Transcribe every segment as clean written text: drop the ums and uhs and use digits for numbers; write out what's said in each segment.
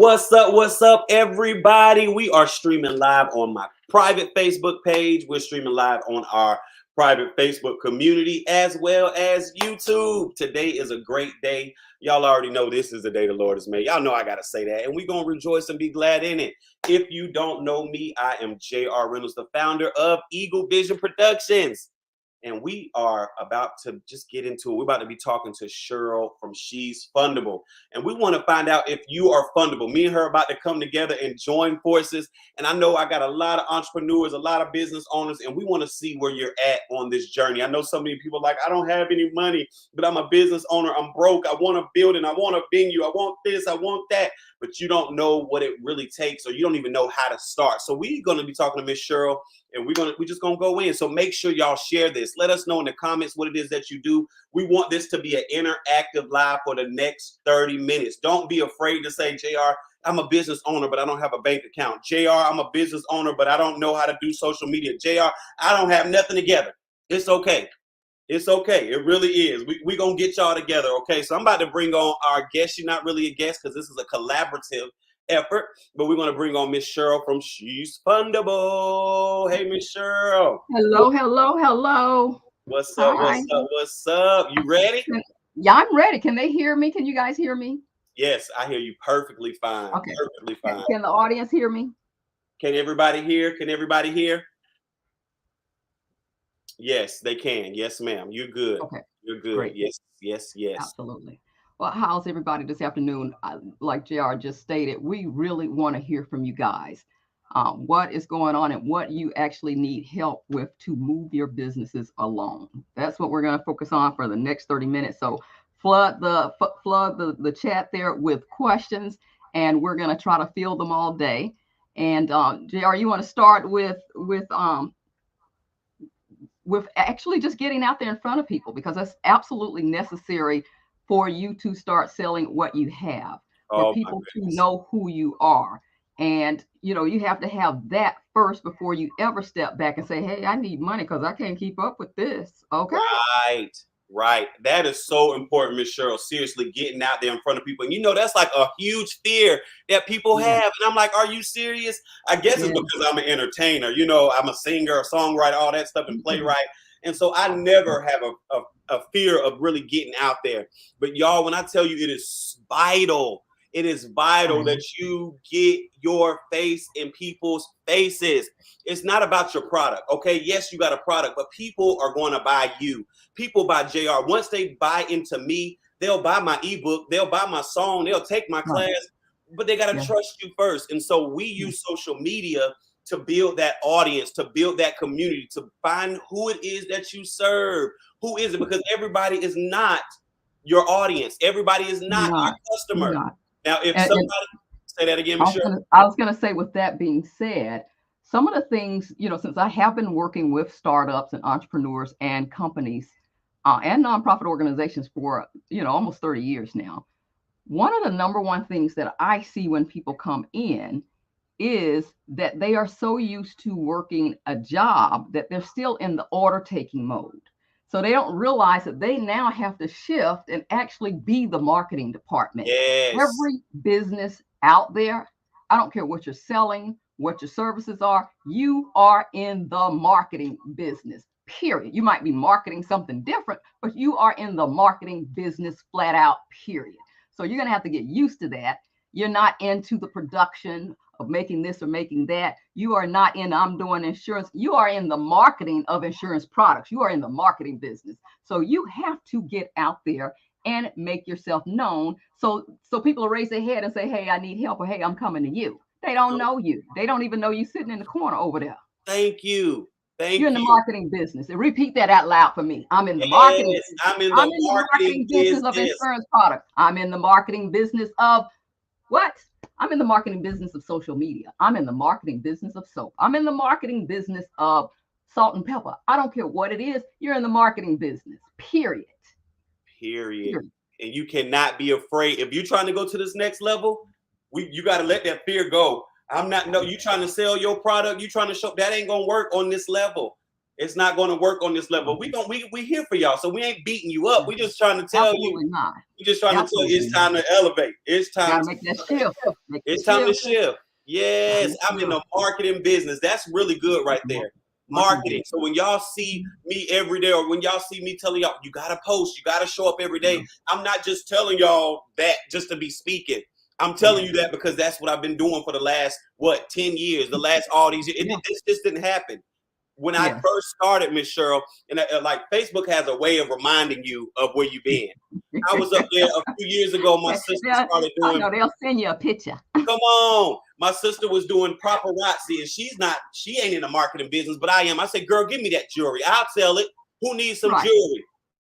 What's up, everybody? We are streaming live on my private Facebook page. We're streaming live on our private Facebook community as well as YouTube. Today is a great day. Y'all already know this is the day the Lord has made. Y'all know I got to say that. And we're going to rejoice and be glad in it. If you don't know me, I am J.R. Reynolds, the founder of Eagle Vision Productions. And we are about to just get into it. We're about to be talking to Cheryl from She's Fundable. And we want to find out if you are fundable. Me and her are about to come together and join forces. And I know I got a lot of entrepreneurs, a lot of business owners, and we want to see where you're at on this journey. I know so many people are like, I don't have any money, but I'm a business owner. I'm broke. I want a building. I want a venue. I want this. I want that. But you don't know what it really takes, or you don't even know how to start. So we're going to be talking to Miss Cheryl, and we're just going to go in. So make sure y'all share this. Let us know in the comments what it is that you do. We want this to be an interactive live for the next 30 minutes. Don't be afraid to say, JR, I'm a business owner, but I don't have a bank account. JR, I'm a business owner, but I don't know how to do social media. JR, I don't have nothing together. It's okay. It's okay. It really is. We're going to get y'all together, okay? So I'm about to bring on our guest. She's not really a guest because this is a collaborative effort, but we're going to bring on Miss Cheryl from She's Fundable. Hey, Miss Cheryl. Hello. What's up? Hi. What's up? You ready? Yeah, I'm ready. Can they hear me? Can you guys hear me? Yes, I hear you perfectly fine. Okay. Perfectly fine. Can the audience hear me? Can everybody hear? Can everybody hear? Yes, they can. Yes, ma'am. You're good. Okay. You're good. Great. Yes. Absolutely. Well, how's everybody this afternoon? Like JR just stated, we really want to hear from you guys. What is going on and what you actually need help with to move your businesses along. That's what we're going to focus on for the next 30 minutes. So flood the chat there with questions, and we're going to try to field them all day. And JR, you want to start with actually just getting out there in front of people, because that's absolutely necessary for you to start selling what you have, for people to know who you are. And, you have to have that first before you ever step back and say, hey, I need money because I can't keep up with this. Okay. Right. That is so important, Miss Cheryl. Seriously, getting out there in front of people. And that's like a huge fear that people have. And I'm like, are you serious? I guess it's because I'm an entertainer. I'm a singer, a songwriter, all that stuff, and playwright. And so I never have a fear of really getting out there. But y'all, when I tell you it is vital that you get your face in people's faces. It's not about your product. Okay. Yes, you got a product, but people are going to buy you. People buy JR. Once they buy into me, they'll buy my ebook. They'll buy my song. They'll take my class, but they got to trust you first. And so we use social media to build that audience, to build that community, to find who it is that you serve. Who is it? Because everybody is not your audience. Everybody is not your customer. Now, if somebody say that again, I was going to say, with that being said, some of the things, since I have been working with startups and entrepreneurs and companies and nonprofit organizations for, almost 30 years now, one of the number one things that I see when people come in is that they are so used to working a job that they're still in the order taking mode. So they don't realize that they now have to shift and actually be the marketing department. Yes. Every business out there, I don't care what you're selling, what your services are, you are in the marketing business, period. You might be marketing something different, but you are in the marketing business flat out, period. So you're going to have to get used to that. You're not into the production of making this or making that. You are not in, I'm doing insurance. You are in the marketing of insurance products. You are in the marketing business. So you have to get out there and make yourself known. So people will raise their head and say, hey, I need help, or hey, I'm coming to you. They don't know you. They don't even know you sitting in the corner over there. Thank you. You're in the marketing business. And repeat that out loud for me. I'm in the marketing business. I'm in the marketing business of insurance products. I'm in the marketing business of what? I'm in the marketing business of social media. I'm in the marketing business of soap. I'm in the marketing business of salt and pepper. I don't care what it is. You're in the marketing business, period. And you cannot be afraid. If you're trying to go to this next level, you got to let that fear go. You trying to sell your product. You trying to show that ain't going to work on this level. It's not going to work on this level. We here for y'all, so we ain't beating you up. We just trying to tell you. Absolutely not. We just trying to tell you it's time to elevate. It's time to make that shift. It's time to shift. Yes, I'm in the marketing business. That's really good right there. Marketing. So when y'all see me every day, or when y'all see me telling y'all, you gotta post, you gotta show up every day. I'm not just telling y'all that just to be speaking. I'm telling you that because that's what I've been doing for the last 10 years, the last all these years. This just didn't happen. When I first started, Miss Cheryl, and like Facebook has a way of reminding you of where you've been. I was up there a few years ago. My sister started doing. No, they'll send you a picture. Come on, my sister was doing paparazzi, and she ain't in the marketing business, but I am. I said, girl, give me that jewelry. I'll sell it. Who needs some jewelry?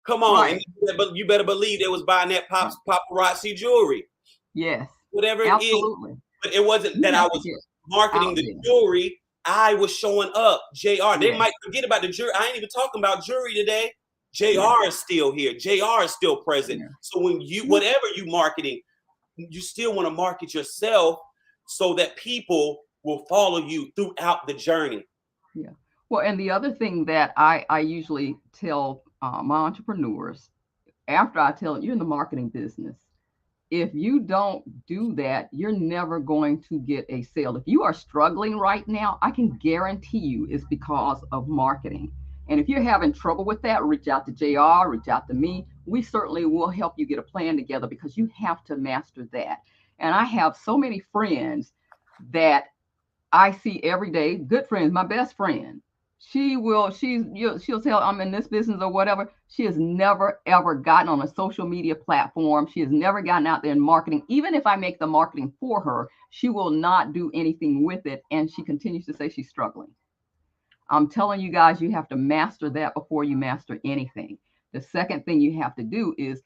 Come on, but you better believe they was buying that paparazzi jewelry. Yes, whatever it is. But it wasn't that I was marketing the jewelry. I was showing up. JR, they might forget about the jury. I ain't even talking about jury today. JR is still here. JR is still present. So when whatever you marketing, you still want to market yourself so that people will follow you throughout the journey. Yeah. Well, and the other thing that I usually tell my entrepreneurs, after I tell you're in the marketing business, if you don't do that, you're never going to get a sale. If you are struggling right now, I can guarantee you it's because of marketing. And if you're having trouble with that, reach out to JR, reach out to me. We certainly will help you get a plan together because you have to master that. And I have so many friends that I see every day, good friends, my best friend. She'll tell I'm in this business or whatever. She has never, ever gotten on a social media platform. She has never gotten out there in marketing. Even if I make the marketing for her, she will not do anything with it. And she continues to say she's struggling. I'm telling you guys, you have to master that before you master anything. The second thing you have to do is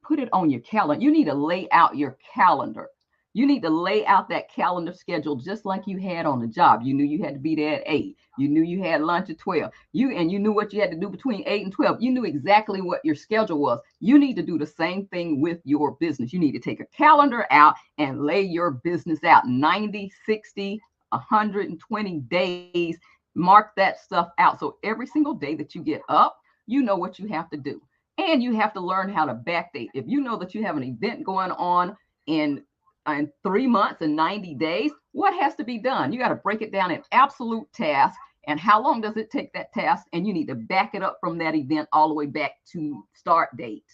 put it on your calendar. You need to lay out your calendar. You need to lay out that calendar schedule just like you had on the job. You knew you had to be there at 8. You knew you had lunch at 12. You knew what you had to do between 8 and 12. You knew exactly what your schedule was. You need to do the same thing with your business. You need to take a calendar out and lay your business out 90, 60, 120 days. Mark that stuff out. So every single day that you get up, you know what you have to do. And you have to learn how to backdate. If you know that you have an event going on in 3 months and 90 days, what has to be done? You got to break it down in absolute tasks. And how long does it take that task? And you need to back it up from that event all the way back to start date.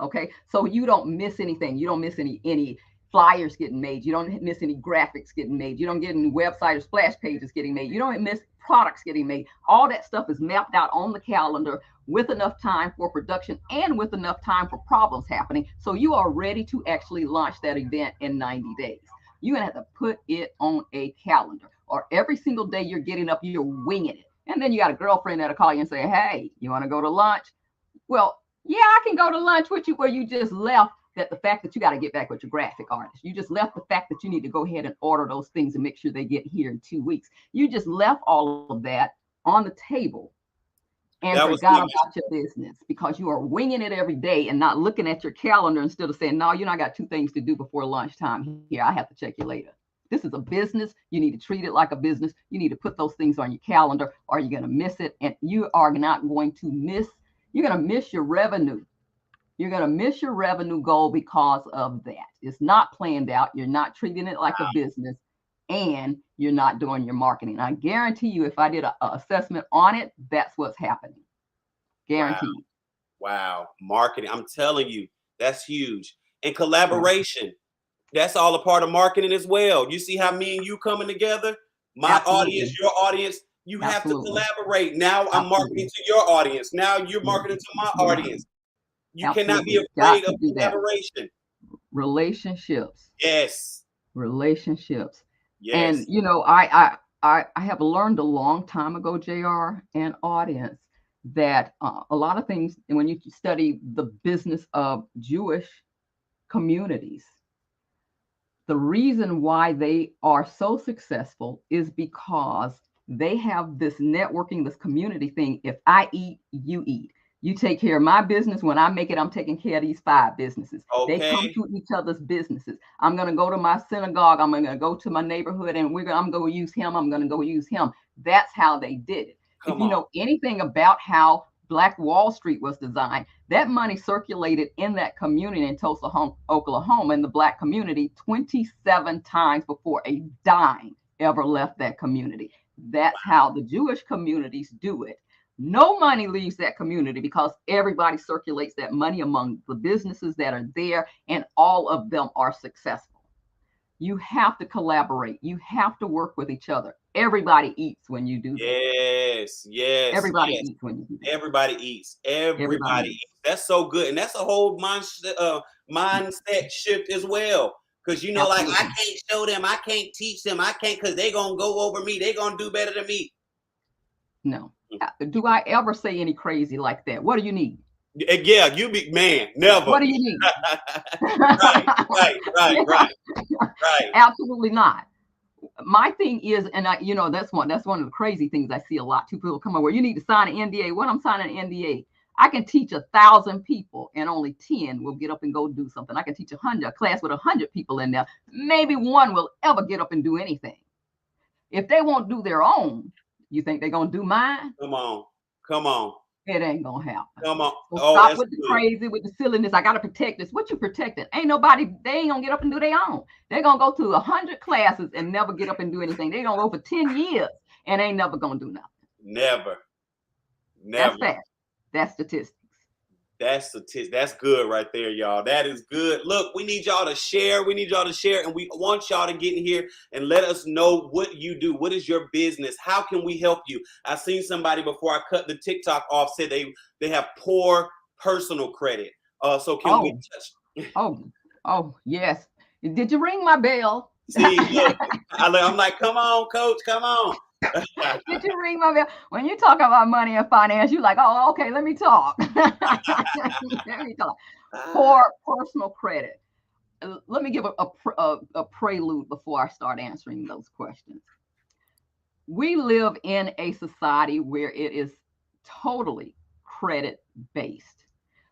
Okay. So you don't miss anything. You don't miss any flyers getting made. You don't miss any graphics getting made. You don't get any website or splash pages getting made. You don't miss products getting made. All that stuff is mapped out on the calendar with enough time for production and with enough time for problems happening. So you are ready to actually launch that event in 90 days. You're going to have to put it on a calendar, or every single day you're getting up, you're winging it. And then you got a girlfriend that'll call you and say, hey, you want to go to lunch? Well, yeah, I can go to lunch with you, where you just left that the fact that you got to get back with your graphic artist. You just left the fact that you need to go ahead and order those things and make sure they get here in 2 weeks. You just left all of that on the table and forgot about your business because you are winging it every day and not looking at your calendar instead of saying, no, you know, I got 2 things to do before lunchtime. Here, I have to check you later. This is a business. You need to treat it like a business. You need to put those things on your calendar or you're going to miss it. And you are not going to miss, you're going to miss your revenue. You're going to miss your revenue goal because of that. It's not planned out. You're not treating it like a business, and you're not doing your marketing. I guarantee you, if I did an assessment on it, that's what's happening. Guaranteed. Wow. Marketing. I'm telling you, that's huge. And collaboration. That's all a part of marketing as well. You see how me and you coming together? My audience, your audience, you have to collaborate. Now I'm marketing to your audience. Now you're marketing to my audience. You cannot be afraid of collaboration. Relationships. Yes. Relationships. Yes. And, you know, I have learned a long time ago, JR and audience, that a lot of things, when you study the business of Jewish communities, the reason why they are so successful is because they have this networking, this community thing. If I eat, you eat. You take care of my business. When I make it, I'm taking care of these 5 businesses. Okay. They come to each other's businesses. I'm going to go to my synagogue. I'm going to go to my neighborhood, and I'm going to use him. I'm going to go use him. That's how they did it. If you know anything about how Black Wall Street was designed, that money circulated in that community in Tulsa, Oklahoma, in the Black community 27 times before a dime ever left that community. That's how the Jewish communities do it. No money leaves that community because everybody circulates that money among the businesses that are there, and all of them are successful. You have to collaborate. You have to work with each other. Everybody eats when you do that. Yes. Everybody eats when you do that. Everybody eats. Everybody eats. That's so good. And that's a whole mindset shift as well. Because, you know, Absolutely. like, I can't show them. I can't teach them. I can't, because they're going to go over me. They're going to do better than me. No. Do I ever say any crazy like that? What do you need? Yeah, you be, man, never. What do you need? Right. Absolutely not. My thing is, and that's one of the crazy things I see a lot. Two people come over, you need to sign an NDA. When I'm signing an NDA, I can teach 1,000 people and only 10 will get up and go do something. I can teach a class with 100 people in there. Maybe one will ever get up and do anything. If they won't do their own, you think they're going to do mine? Come on. It ain't going to happen. Come on. So stop with the crazy, with the silliness. I got to protect this. What you protecting? Ain't nobody, they ain't going to get up and do their own. They're going to go to 100 classes and never get up and do anything. They're going to go for 10 years and ain't never going to do nothing. Never. That's fact. That's statistics. That's good right there, y'all. That is good. Look, we need y'all to share. And we want y'all to get in here and let us know what you do. What is your business? How can we help you? I seen somebody before I cut the TikTok off said they have poor personal credit. So can we touch? Oh, yes. Did you ring my bell? See, look, I'm like, come on, coach, come on. Did you ring my bell? When you talk about money and finance, you're like, oh, okay, let me talk. Poor personal credit. Let me give a prelude before I start answering those questions. We live in a society where it is totally credit based.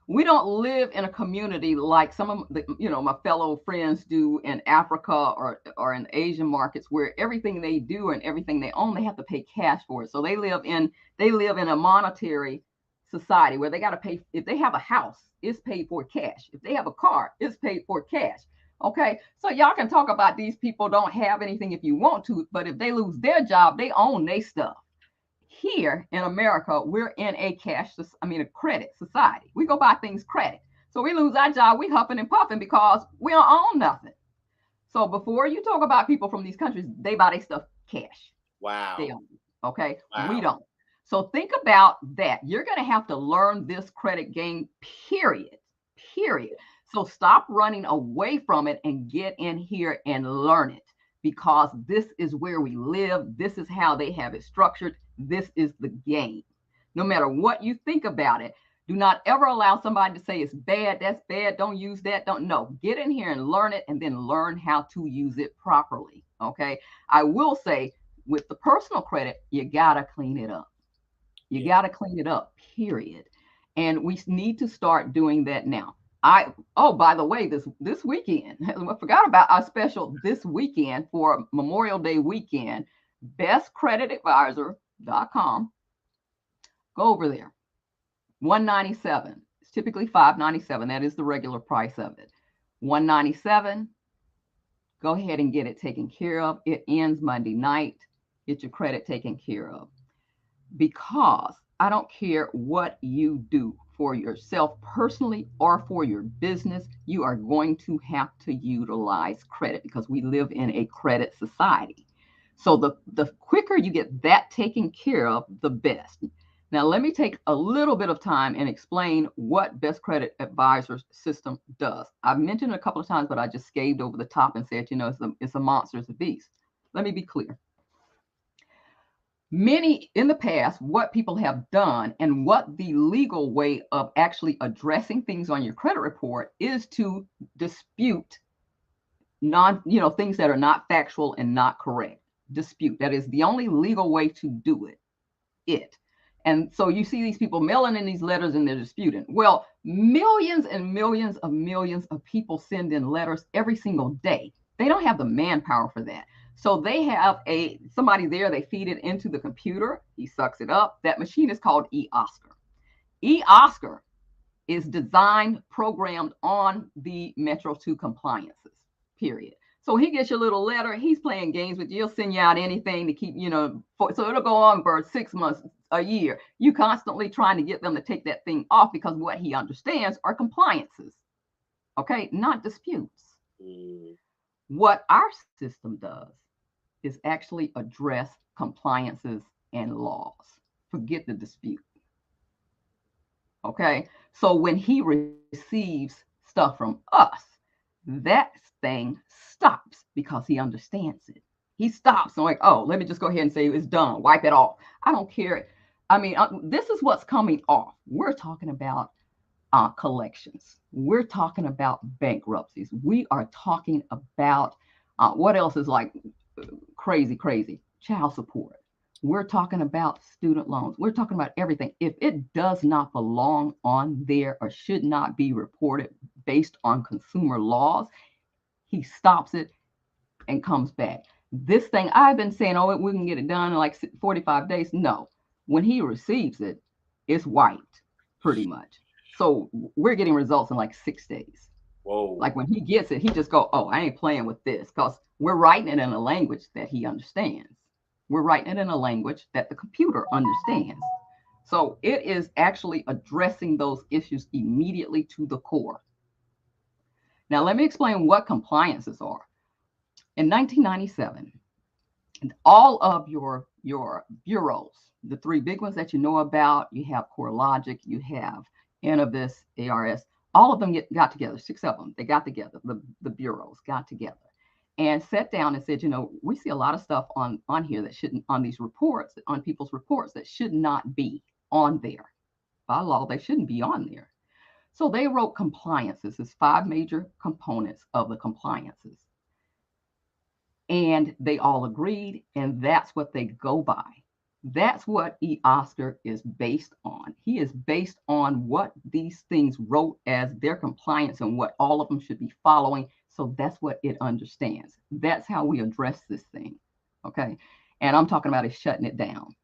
We don't live in a community like some of my fellow friends do in Africa or in Asian markets, where everything they do and everything they own, they have to pay cash for it. So they live in a monetary society where they got to pay. If they have a house, it's paid for cash. If they have a car, it's paid for cash. Okay, so y'all can talk about these people don't have anything if you want to, but if they lose their job, they own their stuff. Here in America, we're in a credit society. We go buy things credit. So we lose our job, we huffing and puffing because we don't own nothing. So before you talk about people from these countries, they buy their stuff cash. Wow. They own it. Okay. Wow. We don't. So think about that. You're going to have to learn this credit game, period. So stop running away from it and get in here and learn it, because this is where we live. This is how they have it structured. This is the game. No matter what you think about it, do not ever allow somebody to say it's bad, that's bad, don't use that, get in here and learn it, and then learn how to use it properly. Okay. I will say, with the personal credit, you got to clean it up. Got to clean it up, period. And we need to start doing that now. By the way, this weekend, I forgot about our special this weekend for Memorial Day weekend, bestcreditadvisor.com. Go over there. $197. It's typically $597. That is the regular price of it. $197. Go ahead and get it taken care of. It ends Monday night. Get your credit taken care of. Because I don't care what you do for yourself personally or for your business, you are going to have to utilize credit, because we live in a credit society. So the quicker you get that taken care of, the best. Now, let me take a little bit of time and explain what Best Credit Advisor's system does. I've mentioned it a couple of times, but I just scaved over the top and said, it's a monster, it's a beast. Let me be clear. Many in the past, what people have done and what the legal way of actually addressing things on your credit report is to dispute things that are not factual and not correct. Dispute. That is the only legal way to do it. And so you see these people mailing in these letters and they're disputing. Well, millions and millions of people send in letters every single day. They don't have the manpower for that. So they have somebody there, they feed it into the computer, he sucks it up. That machine is called eOscar. eOscar is designed, programmed on the Metro 2 compliances, period. So he gets your little letter, he's playing games with you, he'll send you out anything to keep, so it'll go on for 6 months, a year. You constantly trying to get them to take that thing off because what he understands are compliances, okay, not disputes. What our system does is actually address compliances and laws. Forget the dispute. Okay, so when he receives stuff from us, that thing stops because he understands it. He stops and like, oh, let me just go ahead and say it's done, wipe it off. I don't care. I mean, this is what's coming off. We're talking about collections. We're talking about bankruptcies. We are talking about what else is like crazy? Child support. We're talking about student loans. We're talking about everything. If it does not belong on there or should not be reported based on consumer laws, he stops it and comes back. This thing, I've been saying, oh, we can get it done in like 45 days. No, when he receives it, it's wiped pretty much. So we're getting results in like 6 days. Whoa. Like when he gets it, he just go, oh, I ain't playing with this, because we're writing it in a language that he understands. We're writing it in a language that the computer understands. So it is actually addressing those issues immediately to the core. Now, let me explain what compliances are. In 1997, all of your bureaus, the 3 big ones that you know about, you have CoreLogic, you have Innovis, ARS, all of them got together, 6 of them, they got together, the bureaus got together and sat down and said, we see a lot of stuff on here that shouldn't, on these reports, on people's reports, that should not be on there. By law, they shouldn't be on there. So they wrote compliances. There's 5 major components of the compliances. And they all agreed, and that's what they go by. That's what eOscar is based on. He is based on what these things wrote as their compliance and what all of them should be following. So that's what it understands. That's how we address this thing. Okay. And I'm talking about is shutting it down.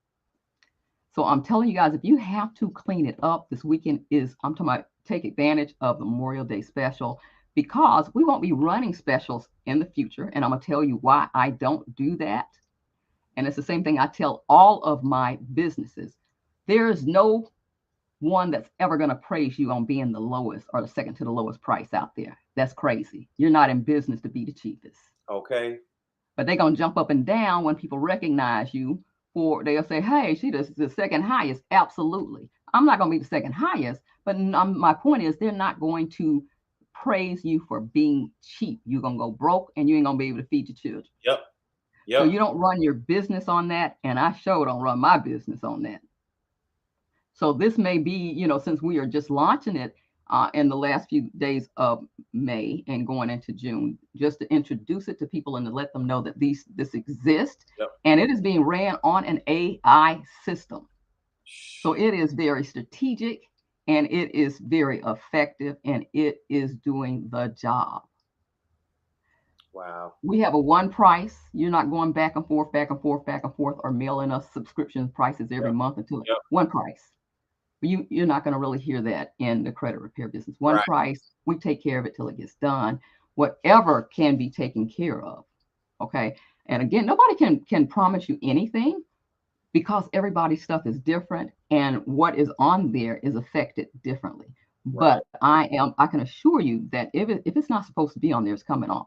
So I'm telling you guys, if you have to clean it up, this weekend I'm talking about take advantage of the Memorial Day special, because we won't be running specials in the future. And I'm going to tell you why I don't do that. And it's the same thing I tell all of my businesses. There is no one that's ever going to praise you on being the lowest or the second to the lowest price out there. That's crazy. You're not in business to be the cheapest. Okay. But they're going to jump up and down when people recognize you, or they'll say, hey, she is the second highest. Absolutely. I'm not going to be the second highest, but my point is they're not going to praise you for being cheap. You're going to go broke and you ain't going to be able to feed your children. Yep. So you don't run your business on that, and I sure don't run my business on that. So this may be, since we are just launching it in the last few days of May and going into June, just to introduce it to people and to let them know that this exists. Yep. And it is being ran on an AI system. So it is very strategic, and it is very effective, and it is doing the job. Wow. We have a one price. You're not going back and forth, or mailing us subscription prices every month until one price. You're not going to really hear that in the credit repair business. One price, we take care of it till it gets done. Whatever can be taken care of. Okay. And again, nobody can promise you anything, because everybody's stuff is different and what is on there is affected differently. Right. But I can assure you that if it's not supposed to be on there, it's coming off.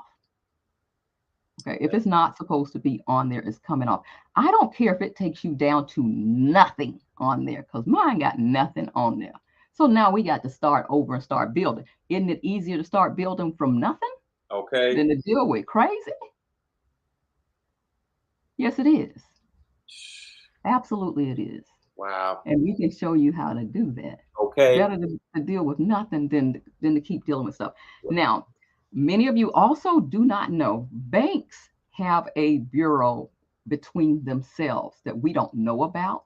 Okay, if it's not supposed to be on there, it's coming off. I don't care if it takes you down to nothing on there, because mine got nothing on there. So now we got to start over and start building. Isn't it easier to start building from nothing? Okay. Than to deal with crazy? Yes, it is. Absolutely, it is. Wow. And we can show you how to do that. Okay. Better to deal with nothing than to keep dealing with stuff. Now, many of you also do not know banks have a bureau between themselves that we don't know about.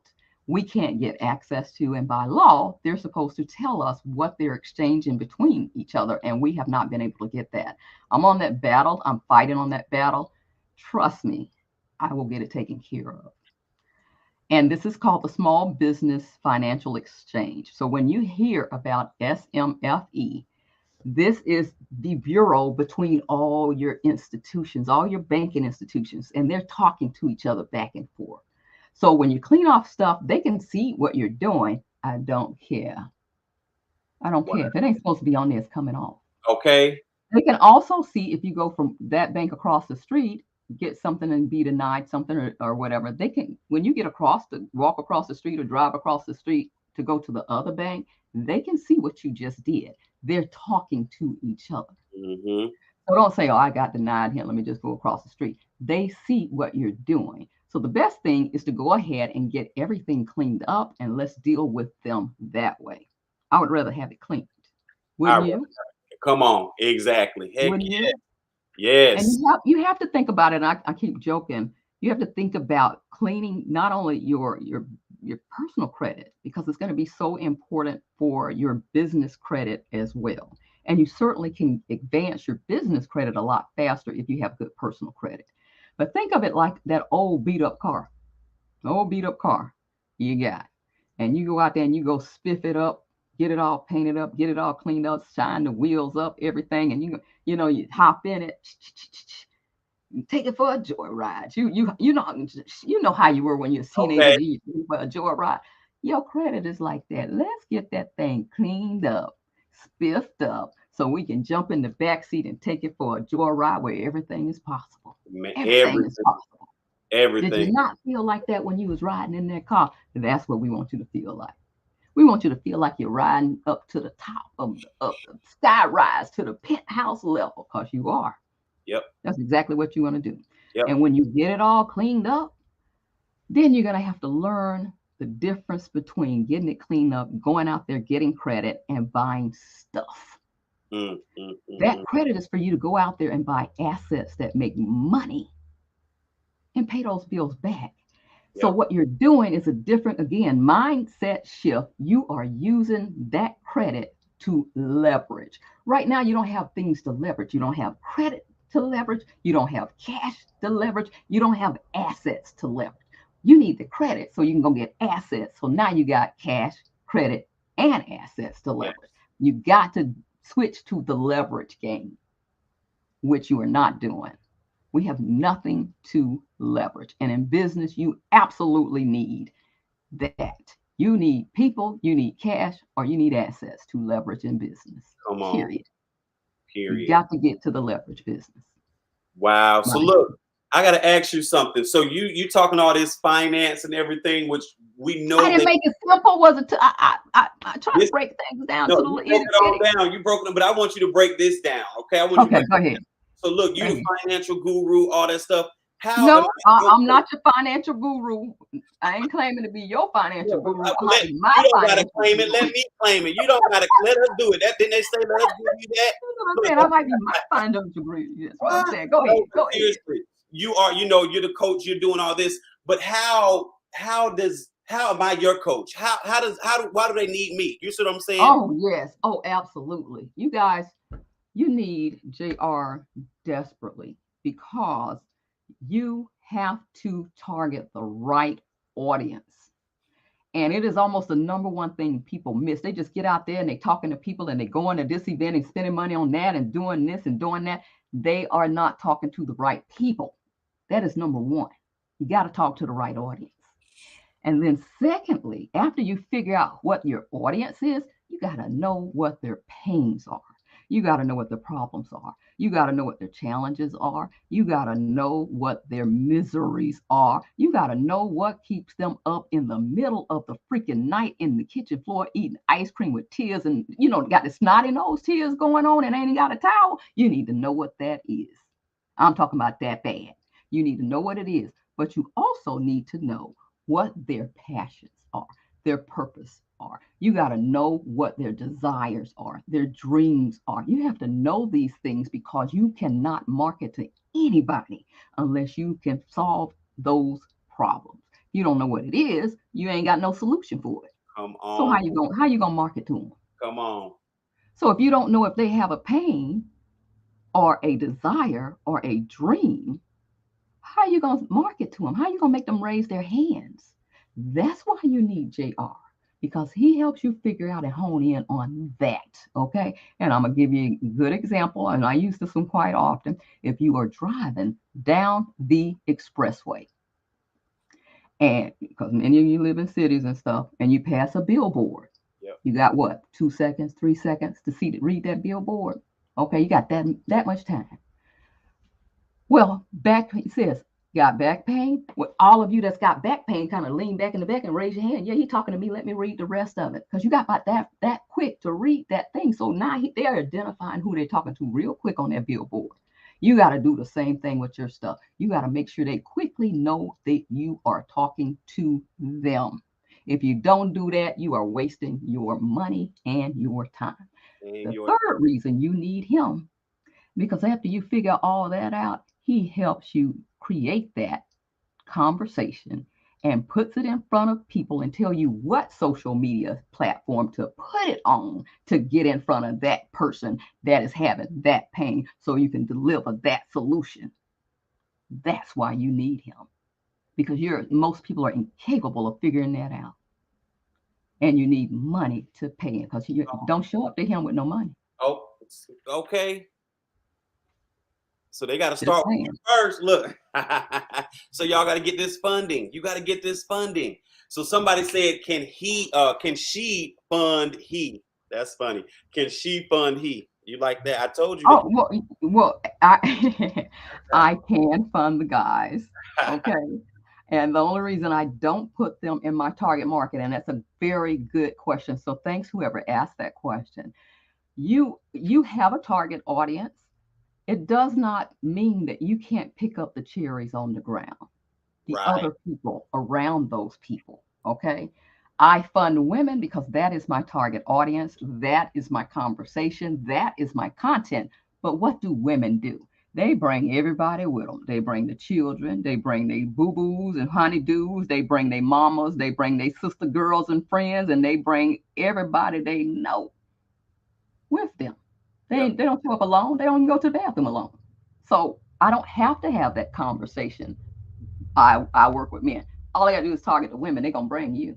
We can't get access to. And by law, they're supposed to tell us what they're exchanging between each other. And we have not been able to get that. I'm on that battle. I'm fighting on that battle. trust me, I will get it taken care of. And this is called the Small Business Financial Exchange. So when you hear about SMFE, this is the bureau between all your institutions, all your banking institutions, and they're talking to each other back and forth. So when you clean off stuff, they can see what you're doing. I don't care. I don't care. If it ain't supposed to be on there, it's coming off. Okay. They can also see if you go from that bank across the street, get something and be denied something or whatever. They can, when you get walk across the street or drive across the street to go to the other bank, they can see what you just did. They're talking to each other. Mm-hmm. So don't say, oh, I got denied here. Let me just go across the street. They see what you're doing. So the best thing is to go ahead and get everything cleaned up and let's deal with them that way. I would rather have it cleaned. Wouldn't you? Come on. Exactly. Heck Wouldn't yeah. you? Yes. And you have to think about it. And I keep joking. You have to think about cleaning not only your personal credit, because it's going to be so important for your business credit as well. And you certainly can advance your business credit a lot faster if you have good personal credit. But think of it like that old beat up car. Old beat up car you got. And you go out there and you go spiff it up, get it all painted up, get it all cleaned up, shine the wheels up, everything, and you hop in it, take it for a joyride. You know how you were when you're a teenager. Okay. You take it for a joyride. Your credit is like that. Let's get that thing cleaned up, spiffed up, so we can jump in the back seat and take it for a joyride where everything is possible. Everything is possible. Everything. Did you not feel like that when you was riding in that car? That's what we want you to feel like. We want you to feel like you're riding up to the top of the sky rise to the penthouse level, because you are. Yep. That's exactly what you want to do. Yep. And when you get it all cleaned up, then you're going to have to learn the difference between getting it cleaned up, going out there, getting credit, and buying stuff. That credit is for you to go out there and buy assets that make money and pay those bills back. Yep. So what you're doing is a different, again, mindset shift. You are using that credit to leverage. Right now, you don't have things to leverage. You don't have credit to leverage. You don't have cash to leverage. You don't have assets to leverage. You need the credit so you can go get assets. So now you got cash, credit, and assets to leverage. Yes. You got to switch to the leverage game, which you are not doing. We have nothing to leverage. And in business, you absolutely need that. You need people, you need cash, or you need assets to leverage in business. Come on. Period. You got to get to the leverage business. Wow. So look, I got to ask you something. So you talking all this finance and everything, which we know. I didn't make it simple. Was it? I try to break things down. No, you broke it all down. You broke it, but I want you to break this down. Okay. I want you to go ahead. So look, you the financial guru, all that stuff. No, I'm not your financial guru. I ain't claiming to be your financial guru. You don't gotta claim it. Let me claim it. You don't gotta let us do it. Didn't they say let us give you that? That's what I'm saying. I might be my financial guru. That's what I'm saying. Go ahead. Seriously, you are. You're the coach. You're doing all this. But how am I your coach? Why do they need me? You see what I'm saying? Oh yes. Oh, absolutely. You guys. You need JR desperately, because you have to target the right audience. And it is almost the number one thing people miss. They just get out there and they talking to people and they going to this event and spending money on that and doing this and doing that. They are not talking to the right people. That is number one. You got to talk to the right audience. And then secondly, after you figure out what your audience is, you got to know what their pains are. You got to know what their problems are. You got to know what their challenges are. You got to know what their miseries are. You got to know what keeps them up in the middle of the freaking night in the kitchen floor eating ice cream with tears and, got the snotty nose tears going on and ain't got a towel. You need to know what that is. I'm talking about that bad. You need to know what it is, but you also need to know what their passions are, their purpose are. You got to know what their desires are, their dreams are. You have to know these things, because you cannot market to anybody unless you can solve those problems. You don't know what it is, you ain't got no solution for it. Come on. So how you gonna market to them? Come on. So if you don't know if they have a pain or a desire or a dream, How are you going to market to them? How are you going to make them raise their hands? That's why you need JR, because he helps you figure out and hone in on that. Okay. And I'm going to give you a good example. And I use this one quite often. If you are driving down the expressway, and because many of you live in cities and stuff, and you pass a billboard, Yep. you got what, 2 seconds, 3 seconds to read that billboard. Okay, you got that much time. Well, back it says, got back pain? Well, all of you that's got back pain, kind of lean back in the back and raise your hand. Yeah, he talking to me. Let me read the rest of it. Because you got about that quick to read that thing. So now they are identifying who they're talking to real quick on that billboard. You got to do the same thing with your stuff. You got to make sure they quickly know that you are talking to them. If you don't do that, you are wasting your money and your time. The third reason you need him, because after you figure all that out, he helps you create that conversation and puts it in front of people and tell you what social media platform to put it on to get in front of that person that is having that pain so you can deliver that solution. That's why you need him, because most people are incapable of figuring that out. And you need money to pay him, because you don't show up to him with no money. Oh, okay. So they got to start with you first. Look, so y'all got to get this funding. You got to get this funding. So somebody said, can she fund he? That's funny. Can she fund he? You like that? I told you. Oh, well, I can fund the guys. Okay. And the only reason I don't put them in my target market, and that's a very good question. So thanks, whoever asked that question. You have a target audience. It does not mean that you can't pick up the cherries on the ground, the other people around those people. Okay. I fund women because that is my target audience. That is my conversation. That is my content. But what do women do? They bring everybody with them. They bring the children. They bring their boo-boos and honeydews. They bring their mamas. They bring their sister girls and friends. And they bring everybody they know with them. They don't show up alone. They don't even go to the bathroom alone. So I don't have to have that conversation. I work with men. All I got to do is target the women. They're going to bring you.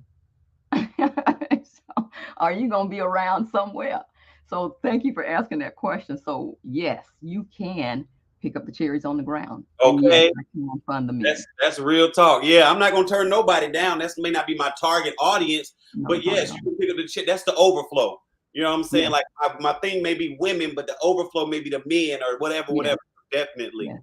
So, are you going to be around somewhere? So thank you for asking that question. So yes, you can pick up the cherries on the ground. Okay. Yes, I can fund the men. That's real talk. Yeah, I'm not going to turn nobody down. That may not be my target audience, but yes, you can pick up the shit. That's the overflow. You know what I'm saying? Yeah. Like my thing may be women, but the overflow may be the men or whatever. Definitely.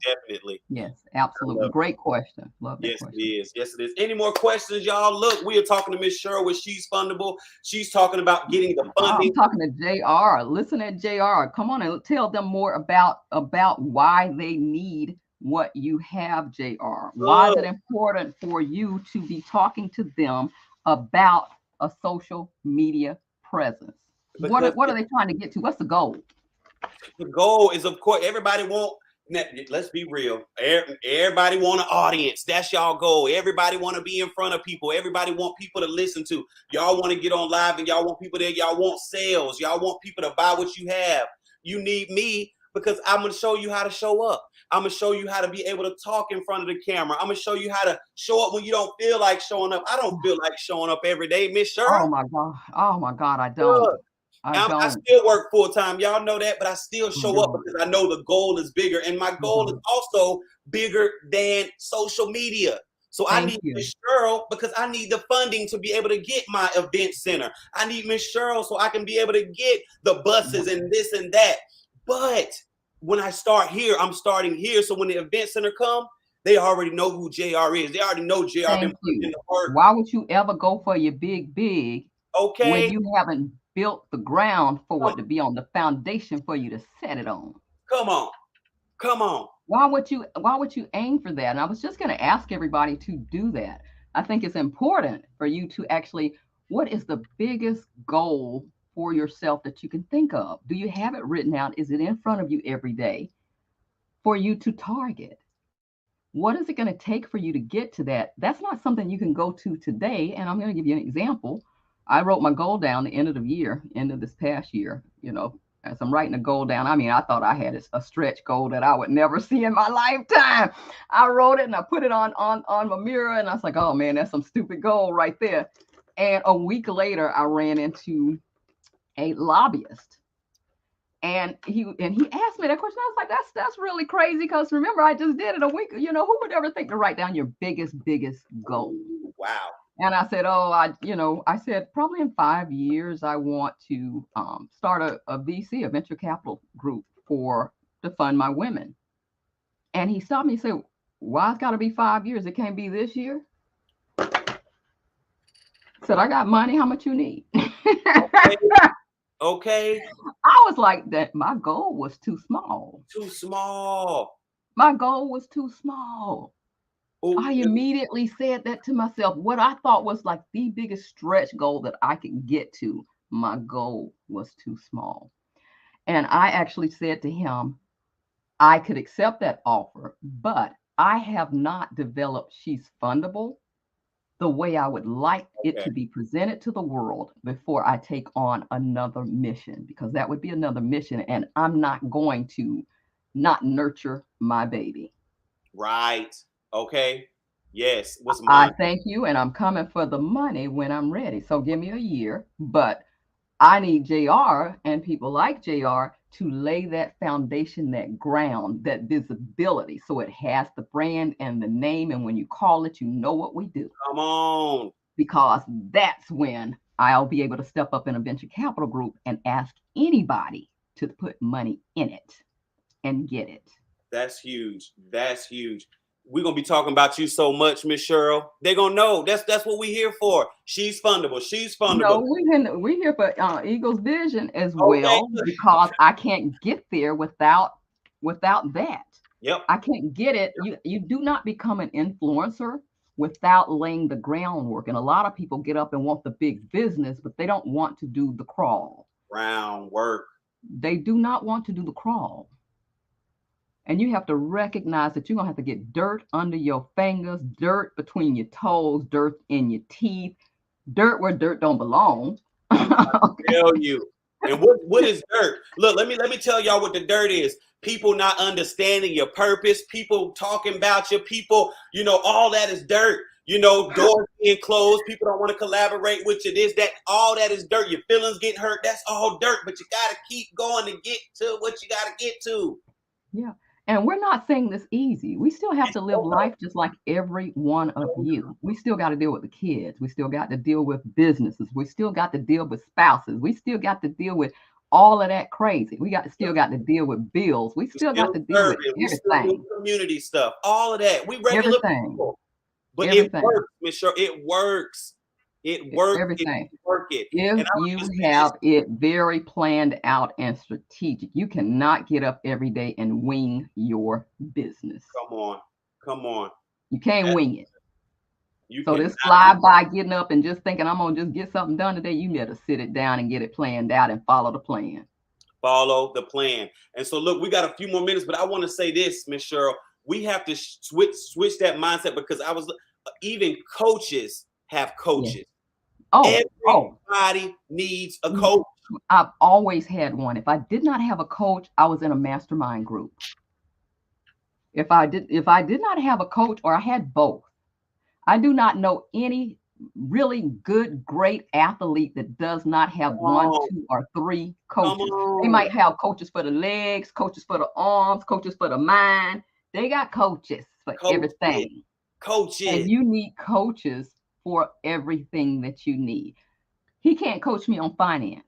Yes, absolutely. Great question. Love that question. Yes, it is. Any more questions, y'all? Look, we are talking to Miss Cheryl with She's Fundable. She's talking about getting the funding. I'm talking to JR. Listen at JR. Come on and tell them more about why they need what you have, JR. Why is it important for you to be talking to them about a social media presence? What are they trying to get to? What's the goal? The goal is, of course, everybody want. Let's be real. Everybody want an audience. That's y'all goal. Everybody want to be in front of people. Everybody want people to listen to. Y'all want to get on live, and y'all want people there. Y'all want sales. Y'all want people to buy what you have. You need me because I'm going to show you how to show up. I'm going to show you how to be able to talk in front of the camera. I'm going to show you how to show up when you don't feel like showing up. I don't feel like showing up every day, Miss Cheryl. Oh my God, I don't. I still work full time. Y'all know that, but I still show up because I know the goal is bigger. And my goal is also bigger than social media. So I need Miss Cheryl because I need the funding to be able to get my event center. I need Miss Cheryl so I can be able to get the buses and this and that. But when I start here, I'm starting here. So when the event center come, they already know who JR is. They already know JR been putting in the work. Why would you ever go for your big? Okay. When you haven't built the ground for it to be on the foundation for you to set it on. Come on. Why would you aim for that? And I was just going to ask everybody to do that. I think it's important for you to actually, what is the biggest goal for yourself that you can think of? Do you have it written out? Is it in front of you every day for you to target? What is it going to take for you to get to that? That's not something you can go to today. And I'm going to give you an example. I wrote my goal down the end of this past year, as I'm writing a goal down, I mean, I thought I had a stretch goal that I would never see in my lifetime. I wrote it and I put it on my mirror, and I was like, oh man, that's some stupid goal right there. And a week later, I ran into a lobbyist, and he asked me that question. I was like, that's really crazy, because remember, I just did it a week. You know, who would ever think to write down your biggest goal? Wow. And I said, oh, I said, probably in 5 years, I want to start a VC, a venture capital group to fund my women. And he stopped me and said, why it's got to be 5 years? It can't be this year. I said, I got money. How much you need? Okay. I was like, that my goal was too small. Too small. My goal was too small. Ooh. I immediately said that to myself. What I thought was like the biggest stretch goal that I could get to, my goal was too small. And I actually said to him, I could accept that offer, but I have not developed She's Fundable the way I would like it to be presented to the world before I take on another mission, because that would be another mission, and I'm not going to not nurture my baby. Right. Okay. Yes. What's I mine? thank you, and I'm coming for the money when I'm ready. So give me a year, but I need JR and people like JR to lay that foundation, that ground, that visibility, so it has the brand and the name, and when you call it, you know what we do. Come on. Because that's when I'll be able to step up in a venture capital group and ask anybody to put money in it and get it. That's huge. That's huge. We're gonna be talking about you so much, Miss Cheryl. They're gonna know that's what we're here for. She's fundable. She's fundable. No, we're here for Eagle's Vision as well, because I can't get there without that. Yep. I can't get it. You do not become an influencer without laying the groundwork. And a lot of people get up and want the big business, but they don't want to do the crawl. Groundwork. They do not want to do the crawl. And you have to recognize that you're going to have to get dirt under your fingers, dirt between your toes, dirt in your teeth, dirt where dirt don't belong. Tell you. And what is dirt? Look, let me tell y'all what the dirt is. People not understanding your purpose, people talking about you, people, all that is dirt. Doors being closed, people don't want to collaborate with you, all that is dirt. Your feelings getting hurt, that's all dirt, but you got to keep going to get to what you got to get to. Yeah. And we're not saying this easy. We still have to live life just like every one of you. We still got to deal with the kids. We still got to deal with businesses. We still got to deal with spouses. We still got to deal with all of that crazy. We still got to deal with bills. We still got to deal with everything. Community stuff, all of that. We regular people. But it works, Miss Cheryl. It works. It works. Everything. If you have it very planned out and strategic, you cannot get up every day and wing your business. Come on. You can't wing it. So this fly by getting up and just thinking I'm gonna just get something done today, you better sit it down and get it planned out and follow the plan. Follow the plan. And so look, we got a few more minutes, but I want to say this, Miss Cheryl. We have to switch that mindset, because even coaches have coaches. Yeah. Everybody needs a coach. I've always had one. If I did not have a coach, I was in a mastermind group. If I did not have a coach, or I had both, I do not know any really good, great athlete that does not have 1, 2, or 3 coaches. They might have coaches for the legs, coaches for the arms, coaches for the mind. They got coaches for everything. Coaches. And you need coaches for everything that you need. He can't coach me on finance.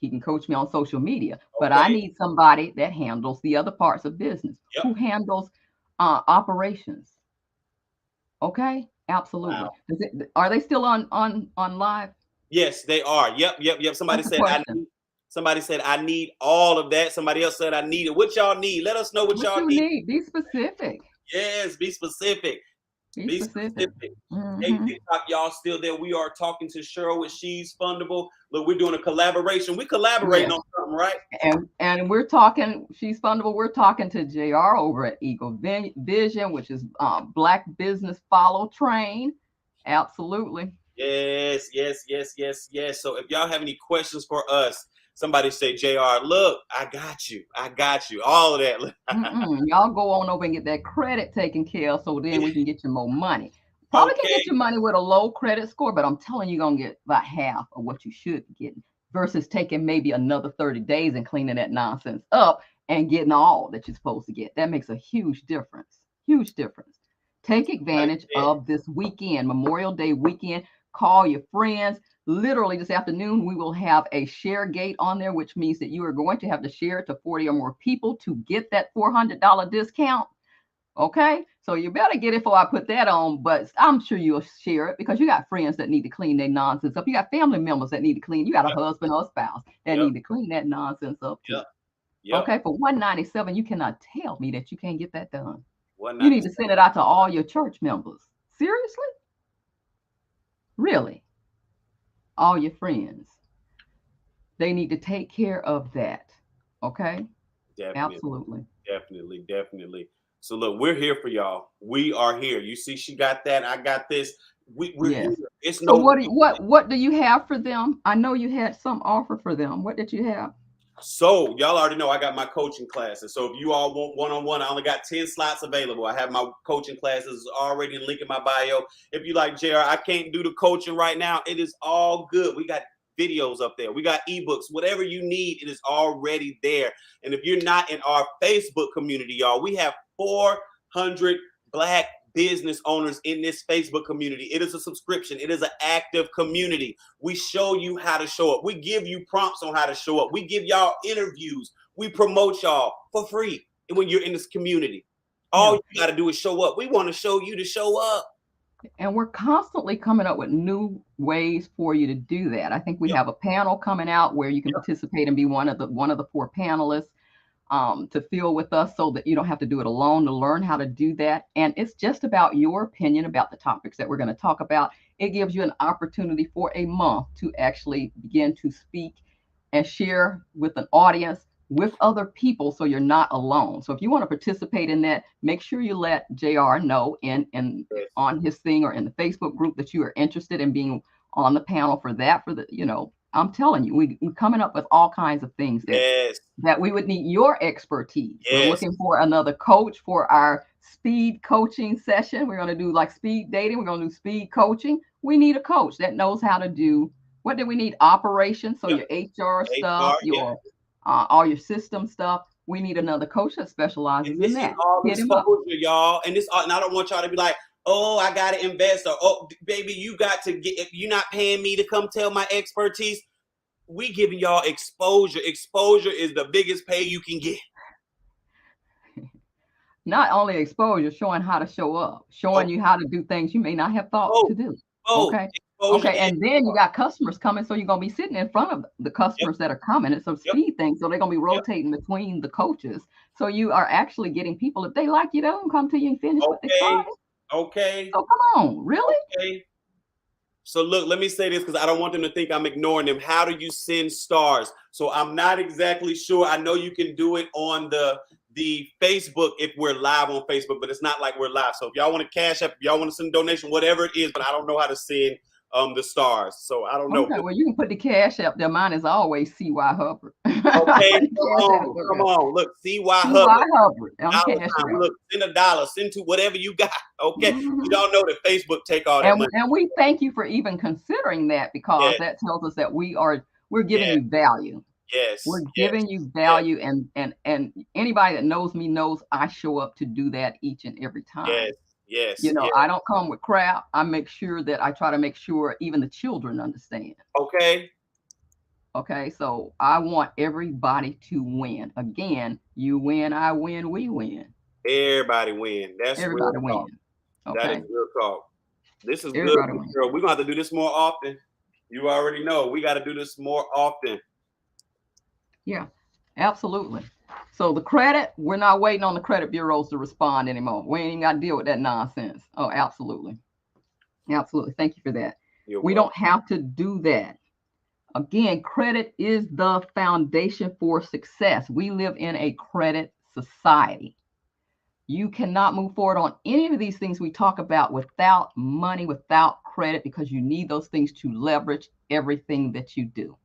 He can coach me on social media, but I need somebody that handles the other parts of business, who handles operations. Okay, absolutely. Wow. Are they still on live? Yes, they are. Yep. Somebody said I need all of that. Somebody else said I need it. What y'all need? Let us know what y'all need. Be specific. Yes, be specific. Be specific. Mm-hmm. Hey, TikTok, y'all still there? We are talking to Cheryl with She's Fundable. Look, we're doing a collaboration. We collaborating on something, right? And we're talking She's Fundable. We're talking to JR over at Eagle Vision, which is Black Business Follow Train. Absolutely. Yes. So if y'all have any questions for us, Somebody say, JR, look, I got you. All of that. Y'all go on over and get that credit taken care of so then we can get you more money. Probably can get Okay. you money with a low credit score, but I'm telling you, you're going to get about half of what you should be getting versus taking maybe another 30 days and cleaning that nonsense up and getting all that you're supposed to get. That makes a huge difference. Huge difference. Take advantage of this weekend, Memorial Day weekend. Call your friends. Literally this afternoon, we will have a share gate on there, which means that you are going to have to share it to 40 or more people to get that $400 discount. Okay, so you better get it before I put that on, but I'm sure you'll share it because you got friends that need to clean their nonsense up. You got family members that need to clean. You got a husband or a spouse that need to clean that nonsense up too. Okay, for $197, you cannot tell me that you can't get that done. You need to send it out to all your church members. Seriously? Really? All your friends. They need to take care of that. Okay? Absolutely. Definitely. So look, we're here for y'all. We are here. You see, she got that. I got this. We're here. It's so what do you have for them? I know you had some offer for them. What did you have? So y'all already know I got my coaching classes. So if you all want one-on-one, I only got 10 slots available. I have my coaching classes already linked in my bio. If you like, JR, I can't do the coaching right now. It is all good. We got videos up there. We got ebooks. Whatever you need, it is already there. And if you're not in our Facebook community, y'all, we have 400 Black business owners in this Facebook community. It is a subscription. It is an active community. We show you how to show up. We give you prompts on how to show up. We give y'all interviews. We promote y'all for free when you're in this community. All you got to do is show up. We want to show you to show up. And we're constantly coming up with new ways for you to do that. I think we have a panel coming out where you can participate and be one of the 4 panelists. To feel with us so that you don't have to do it alone, to learn how to do that. And it's just about your opinion about the topics that we're going to talk about. It gives you an opportunity for a month to actually begin to speak and share with an audience, with other people, so you're not alone. So if you want to participate in that, make sure you let JR know on his thing or in the Facebook group that you are interested in being on the panel for that, I'm telling you, we're coming up with all kinds of things that we would need your expertise. We're looking for another coach for our speed coaching session. We're going to do like speed dating. We're going to do speed coaching. We need a coach that knows how to do, what do we need? Operations. So your HR stuff, all your system stuff. We need another coach that specializes in that. Is all exposure, y'all. And I don't want y'all to be like, oh, I got to invest, or oh, baby, you got to get, if you're not paying me to come tell my expertise, we giving y'all exposure. Exposure is the biggest pay you can get. Not only exposure, showing how to show up, showing you how to do things you may not have thought to do. Okay. And then you got customers coming, so you're going to be sitting in front of the customers that are coming. It's a speed thing, so they're going to be rotating between the coaches. So you are actually getting people, if they like you, they'll come to you and finish what they started. Okay. So come on, really? Okay. So look, let me say this because I don't want them to think I'm ignoring them. How do you send stars? So I'm not exactly sure. I know you can do it on the Facebook if we're live on Facebook, but it's not like we're live. So if y'all want to cash up, if y'all want to send a donation, whatever it is, but I don't know how to send the stars. So I don't know. Okay, well, you can put the cash up there. Mine is always CY Hubbard. Okay, come on. Look, CY Hubbard. Look, send $1, send $2, whatever you got. Okay, you don't know that Facebook take all that money. And we thank you for even considering that, because that tells us that we're giving you value. Yes, we're giving you value, and anybody that knows me knows I show up to do that each and every time. Yes. I don't come with crap. I try to make sure even the children understand. Okay, so I want everybody to win. Again, you win, I win, we win. Everybody win. That's everybody win. Okay. That is real talk. This is good, girl. We're gonna have to do this more often. You already know we got to do this more often. Yeah, absolutely. So the credit, we're not waiting on the credit bureaus to respond anymore. We ain't even got to deal with that nonsense. Oh, absolutely. Absolutely. Thank you for that. We don't have to do that. Again, credit is the foundation for success. We live in a credit society. You cannot move forward on any of these things we talk about without money, without credit, because you need those things to leverage everything that you do.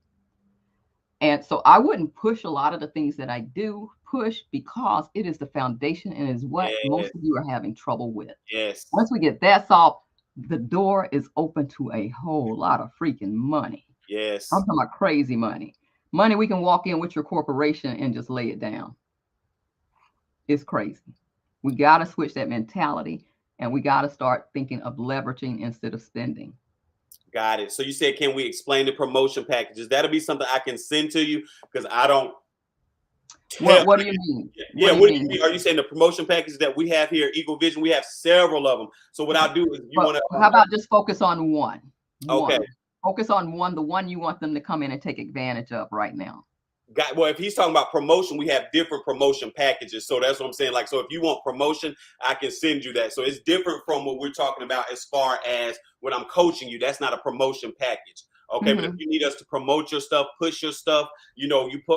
And so I wouldn't push a lot of the things that I do push because it is the foundation and is what Yes. most of you are having trouble with. Yes. Once we get that solved, the door is open to a whole lot of freaking money. Yes. I'm talking about crazy money. Money we can walk in with your corporation and just lay it down. It's crazy. We got to switch that mentality, and we got to start thinking of leveraging instead of spending. Got it. So you said, can we explain the promotion packages? That'll be something I can send to you because I don't. What do you mean? Yeah, what do you mean? Are you saying the promotion packages that we have here, Eagle Vision? We have several of them. So what I'll do is, you want to. How about just focus on one? Okay. Focus on one, the one you want them to come in and take advantage of right now. Well, if he's talking about promotion, we have different promotion packages. So that's what I'm saying. Like, so if you want promotion, I can send you that. So it's different from what we're talking about as far as when I'm coaching you. That's not a promotion package. Okay, but if you need us to promote your stuff, push your stuff, you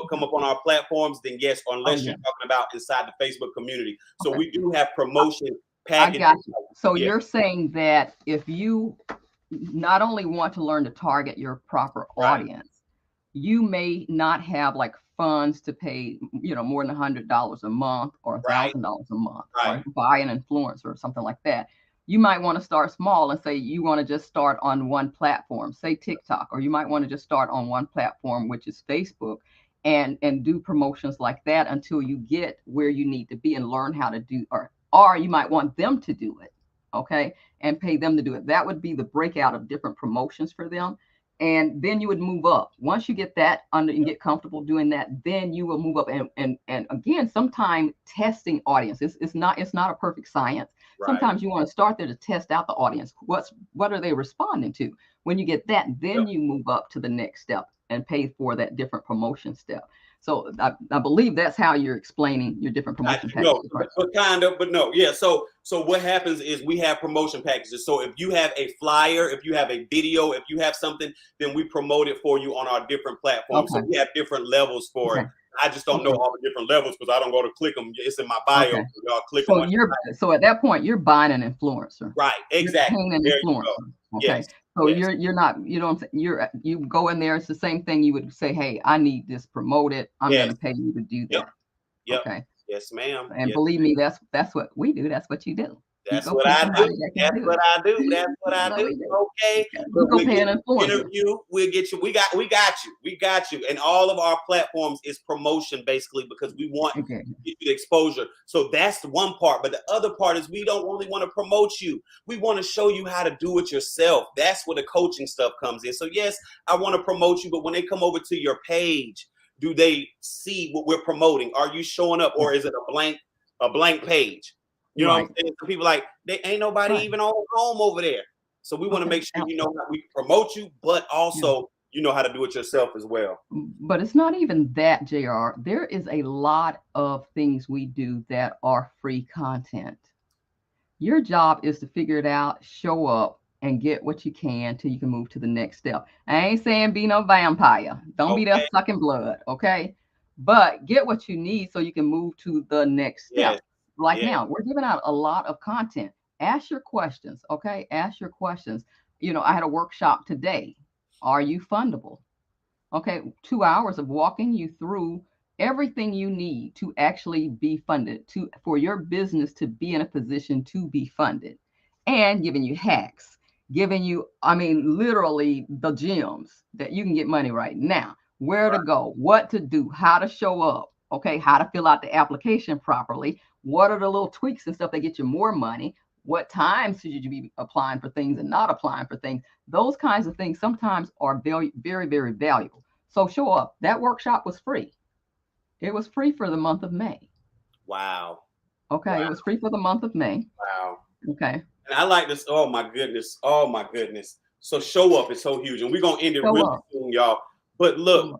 come up on our platforms, then yes, unless you're talking about inside the Facebook community. So we do have promotion packages. I got you. So you're saying that if you not only want to learn to target your proper audience, you may not have like funds to pay, more than $100 a month or $1,000 a month, or buy an influencer or something like that. You might want to start small and say you want to just start on one platform, say TikTok, or you might want to just start on one platform, which is Facebook, and do promotions like that until you get where you need to be and learn how to do, or you might want them to do it, okay, and pay them to do it. That would be the breakout of different promotions for them. And then you would move up. Once you get that under and get comfortable doing that, then you will move up. And again, sometimes testing audience. It's not a perfect science. Sometimes you want to start there to test out the audience. What are they responding to? When you get that, then you move up to the next step and pay for that different promotion step. So I believe that's how you're explaining your different promotion packages. No, but kind of, but no, yeah. So what happens is we have promotion packages. So if you have a flyer, if you have a video, if you have something, then we promote it for you on our different platforms. So we have different levels for it. I just don't know all the different levels because I don't go to click them. It's in my bio. So y'all click them. So at that point, you're buying an influencer. Right. Exactly. You're paying an influencer. Okay. Yes. So you're not, what I'm saying, you go in there, it's the same thing you would say, hey, I need this promoted. I'm going to pay you to do that. Yep. Okay. Yes, ma'am. And believe me, that's what we do. That's what you do. That's what I do. That's what I do. That's what I do. Okay. We'll go pay an influencer. Interview. We'll get you. We got you. We got you. And all of our platforms is promotion basically because we want to get you the exposure. So that's the one part. But the other part is we don't only want to promote you. We want to show you how to do it yourself. That's where the coaching stuff comes in. So yes, I want to promote you, but when they come over to your page, do they see what we're promoting? Are you showing up, or is it a blank page? You know what I'm saying? Some people like, they ain't nobody even on home over there. So we want to make sure you know how we promote you, but also you know how to do it yourself as well. But it's not even that, JR. There is a lot of things we do that are free content. Your job is to figure it out, show up, and get what you can till you can move to the next step. I ain't saying be no vampire. Don't be there sucking blood, okay? But get what you need so you can move to the next step. Now, we're giving out a lot of content. Ask your questions, okay? Ask your questions. I had a workshop today. Are you fundable? Okay, 2 hours of walking you through everything you need to actually be funded, for your business to be in a position to be funded, and giving you hacks, giving you, literally the gems that you can get money right now, where to go, what to do, how to show up, okay, how to fill out the application properly. What are the little tweaks and stuff that get you more money? What times should you be applying for things and not applying for things? Those kinds of things sometimes are very, very, very valuable. So show up. That workshop was free. It was free for the month of May. Wow. Okay. Wow. It was free for the month of May. Wow. Okay. And I like this. Oh my goodness. Oh my goodness. So show up is so huge. And we're going to end it really soon, y'all. But look,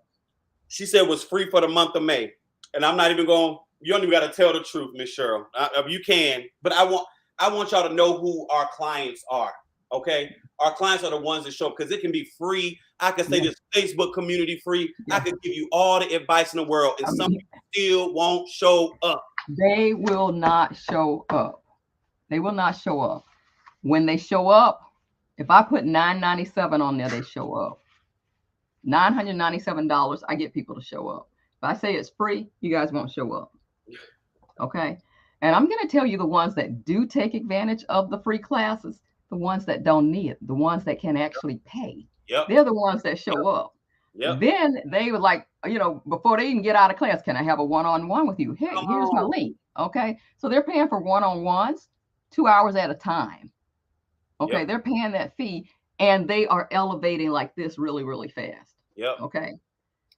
she said it was free for the month of May. And I'm not even going, you don't even got to tell the truth, Miss Cheryl. You can, but I want y'all to know who our clients are. Okay, our clients are the ones that show up because it can be free. I can say this Facebook community free. I can give you all the advice in the world, and some people still won't show up. They will not show up. They will not show up. When they show up, if I put $9.97 on there, they show up. $997, I get people to show up. If I say it's free, you guys won't show up. Okay. And I'm going to tell you the ones that do take advantage of the free classes, the ones that don't need it, the ones that can actually pay. Yep. They're the ones that show up. Yep. Then they were like, before they even get out of class, can I have a one-on-one with you? Hey, here's my link. Okay. So they're paying for one-on-ones 2 hours at a time. Okay. Yep. They're paying that fee and they are elevating like this really, really fast. Yep. Okay.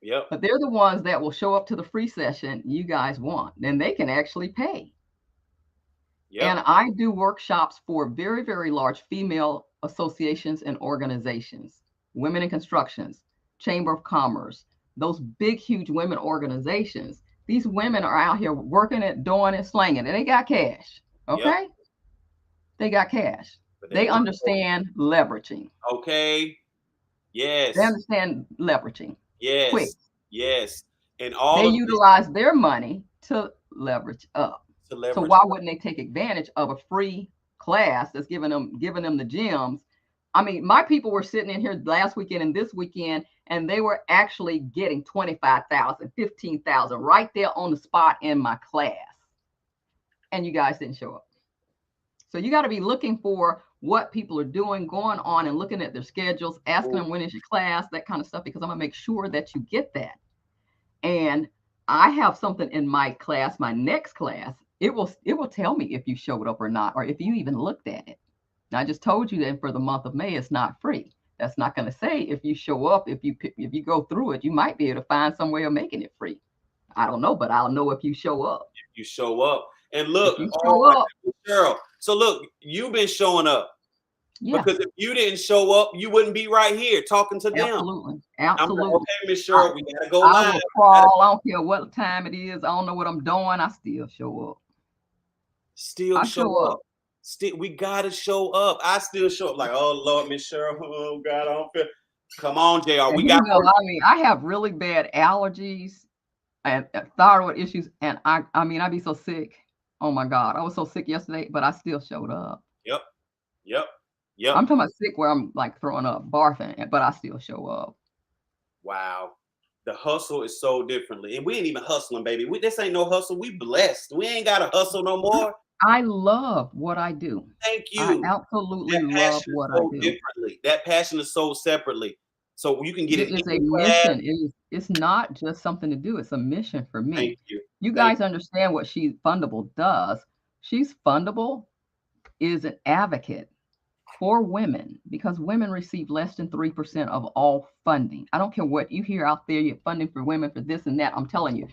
Yep. But they're the ones that will show up to the free session you guys want. Then they can actually pay. Yep. And I do workshops for very, very large female associations and organizations, women in constructions, Chamber of Commerce, those big, huge women organizations. These women are out here working it, doing it, slanging it. They got cash. Okay. Yep. They got cash. They understand leveraging. Okay. Yes. They understand leveraging. Yes. Quick. Yes. And they utilize their money to leverage up. So why wouldn't they take advantage of a free class that's giving them the gems? I mean, my people were sitting in here last weekend and this weekend, and they were actually getting 25,000, 15,000 right there on the spot in my class. And you guys didn't show up. So you got to be looking for what people are doing, going on and looking at their schedules, asking them when is your class, that kind of stuff, because I'm going to make sure that you get that. And I have something in my class, my next class, it will tell me if you showed up or not, or if you even looked at it. Now, I just told you that for the month of May, it's not free. That's not going to say if you show up, if you go through it, you might be able to find some way of making it free. I don't know, but I'll know if you show up. If you show up. And look, Cheryl, so look, you've been showing up. Yeah. Because if you didn't show up, you wouldn't be right here talking to them. Absolutely. Absolutely. I'm like, okay, Miss Cheryl, we gotta go live. I will crawl. I don't care what time it is. I don't know what I'm doing. I still show up. Still show up. We gotta show up. I still show up like, oh Lord, Miss Cheryl. Oh God, I don't feel. Come on, JR. We got. I mean, I have really bad allergies and thyroid issues, and I mean, I'd be so sick. Oh my God, I was so sick yesterday, but I still showed up. Yep. I'm talking about sick where I'm like throwing up, barfing, but I still show up. Wow. The hustle is so differently. And we ain't even hustling, baby. This ain't no hustle. We blessed. We ain't got to hustle no more. I love what I do. Thank you. I absolutely love what I do. Differently. That passion is sold separately. So you can get it. It's a mission. It's not just something to do. It's a mission for me. Thank you. You guys understand what She's Fundable does. She's Fundable is an advocate for women because women receive less than 3% of all funding. I don't care what you hear out there, you're funding for women for this and that. I'm telling you,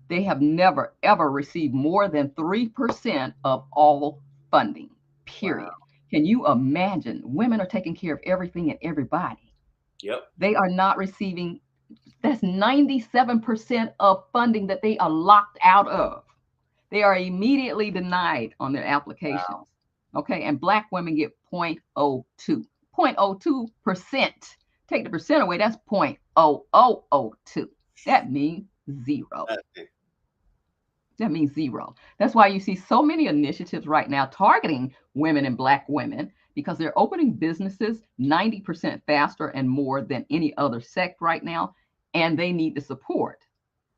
they have never, ever received more than 3% of all funding, period. Wow. Can you imagine? Women are taking care of everything and everybody. Yep. They are not receiving, that's 97% of funding that they are locked out of. They are immediately denied on their applications. Wow. Okay, and Black women get 0.02. 0.02%. Take the percent away, that's 0.0002. That means zero. That means zero. That's why you see so many initiatives right now targeting women and Black women because they're opening businesses 90% faster and more than any other sect right now, and they need the support.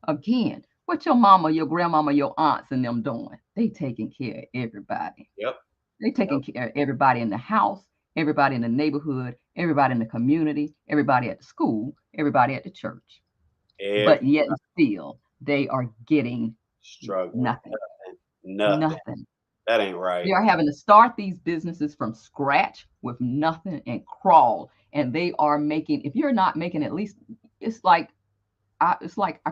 Again, what your mama, your grandmama, your aunts and them doing? They taking care of everybody. Yep. They taking care of everybody in the house, everybody in the neighborhood, everybody in the community, everybody at the school, everybody at the church. But yet still, they are getting nothing. That ain't right. They are having to start these businesses from scratch with nothing and crawl. And they are making, if you're not making at least, it's like I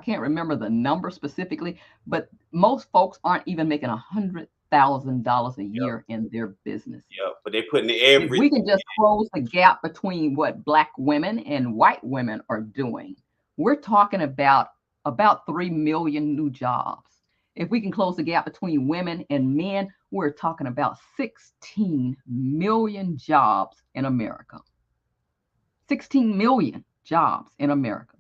can't remember the number specifically, but most folks aren't even making $100,000 a year in their business. Yeah, but they're putting everything. If we can just close the gap between what Black women and white women are doing, we're talking about 3 million new jobs. If we can close the gap between women and men, we're talking about 16 million jobs in America. 16 million jobs in America.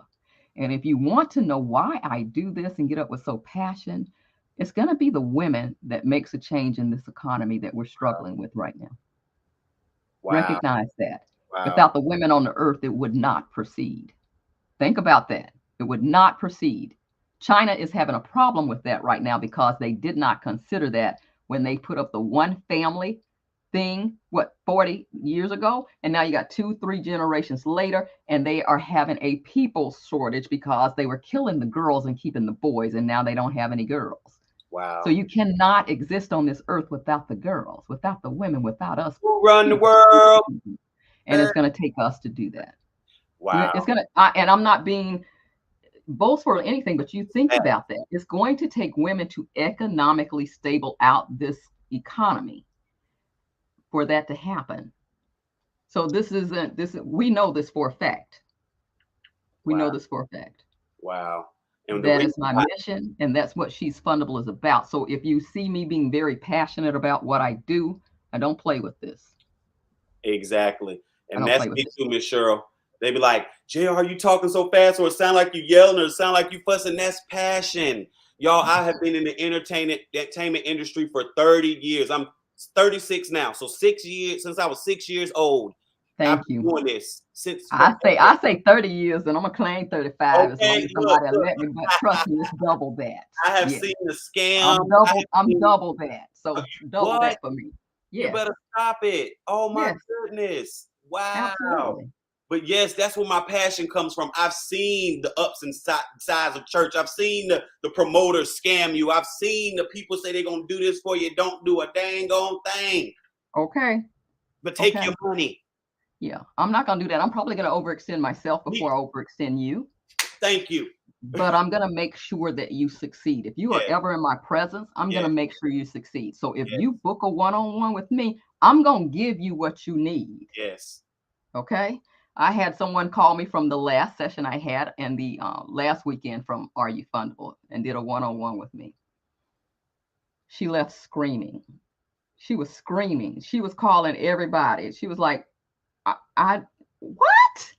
And if you want to know why I do this and get up with so passion, it's going to be the women that makes a change in this economy that we're struggling with right now. Wow. Recognize that. Wow. Without the women on the earth, it would not proceed. Think about that. It would not proceed. China is having a problem with that right now because they did not consider that when they put up the one family thing, 40 years ago? And now you got 2-3 generations later, and they are having a people shortage because they were killing the girls and keeping the boys, and now they don't have any girls. Wow. So you cannot exist on this earth without the girls, without the women, without us. We'll run the world. And it's going to take us to do that. Wow. It's going to, and I'm not being boastful or anything, but you think about that. It's going to take women to economically stable out this economy for that to happen. So we know this for a fact. We know this for a fact. Wow. And that is my mission, and that's what She's Fundable is about. So if you see me being very passionate about what I do, I don't play with this. Exactly. And that's me too, Miss Cheryl. They be like, JR, you talking so fast, or it sound like you yelling, or it sound like you fussing. That's passion. Y'all, I have been in the entertainment industry for 30 years. I'm 36 now. So 6 years, since I was 6 years old. Thank you. I've been doing this since. I say 30 years, and I'm gonna claim 35 as long as somebody will let me. But trust me, it's double that. I have seen the scam. I'm double that. So double that for me. Yeah. You better stop it. Oh my goodness. Wow. Absolutely. But yes, that's where my passion comes from. I've seen the ups and sides of church. I've seen the promoters scam you. I've seen the people say they're going to do this for you. Don't do a dang on thing. Okay. But take your money. Yeah, I'm not going to do that. I'm probably going to overextend myself before I overextend you. Thank you. But I'm going to make sure that you succeed. If you are ever in my presence, I'm going to make sure you succeed. So if you book a one-on-one with me, I'm going to give you what you need. Yes. Okay. I had someone call me from the last session I had and the last weekend from Are You Fundable, and did a one-on-one with me. She left screaming. She was screaming. She was calling everybody. She was like, what?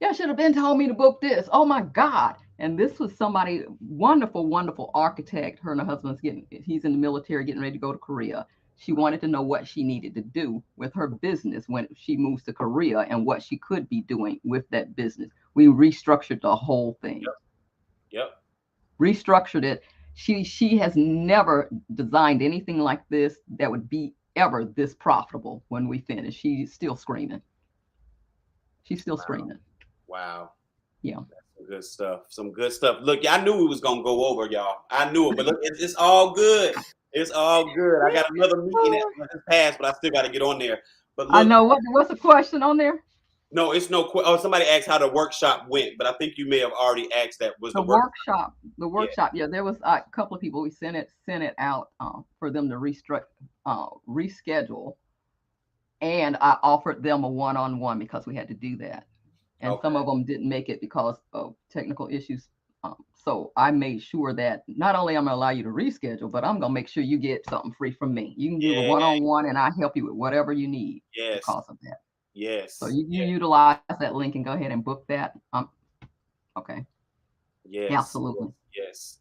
Y'all should have been told me to book this. Oh my God. And this was somebody, wonderful, wonderful architect. Her and her husband's he's in the military, getting ready to go to Korea. She wanted to know what she needed to do with her business when she moves to Korea and what she could be doing with that business. We restructured the whole thing. Yep. Restructured it. She has never designed anything like this that would be ever this profitable when we finish. She's still screaming. She's still screaming. Wow. Yeah. Some good stuff. Some good stuff. Look, I knew we was going to go over, y'all. I knew it, but look, it's all good. It's all good. I got another meeting that passed, but I still got to get on there. But look, I know. What's the question on there? No, it's no. Somebody asked how the workshop went, but I think you may have already asked that. Was the workshop? The workshop. Yeah, there was a couple of people. We sent it out for them to reschedule, and I offered them a one-on-one because we had to do that, and some of them didn't make it because of technical issues. So I made sure that not only I'm going to allow you to reschedule, but I'm going to make sure you get something free from me. You can do a one-on-one, and I help you with whatever you need because of that. Yes. So you utilize that link and go ahead and book that. Okay. Yes. Absolutely. Yes.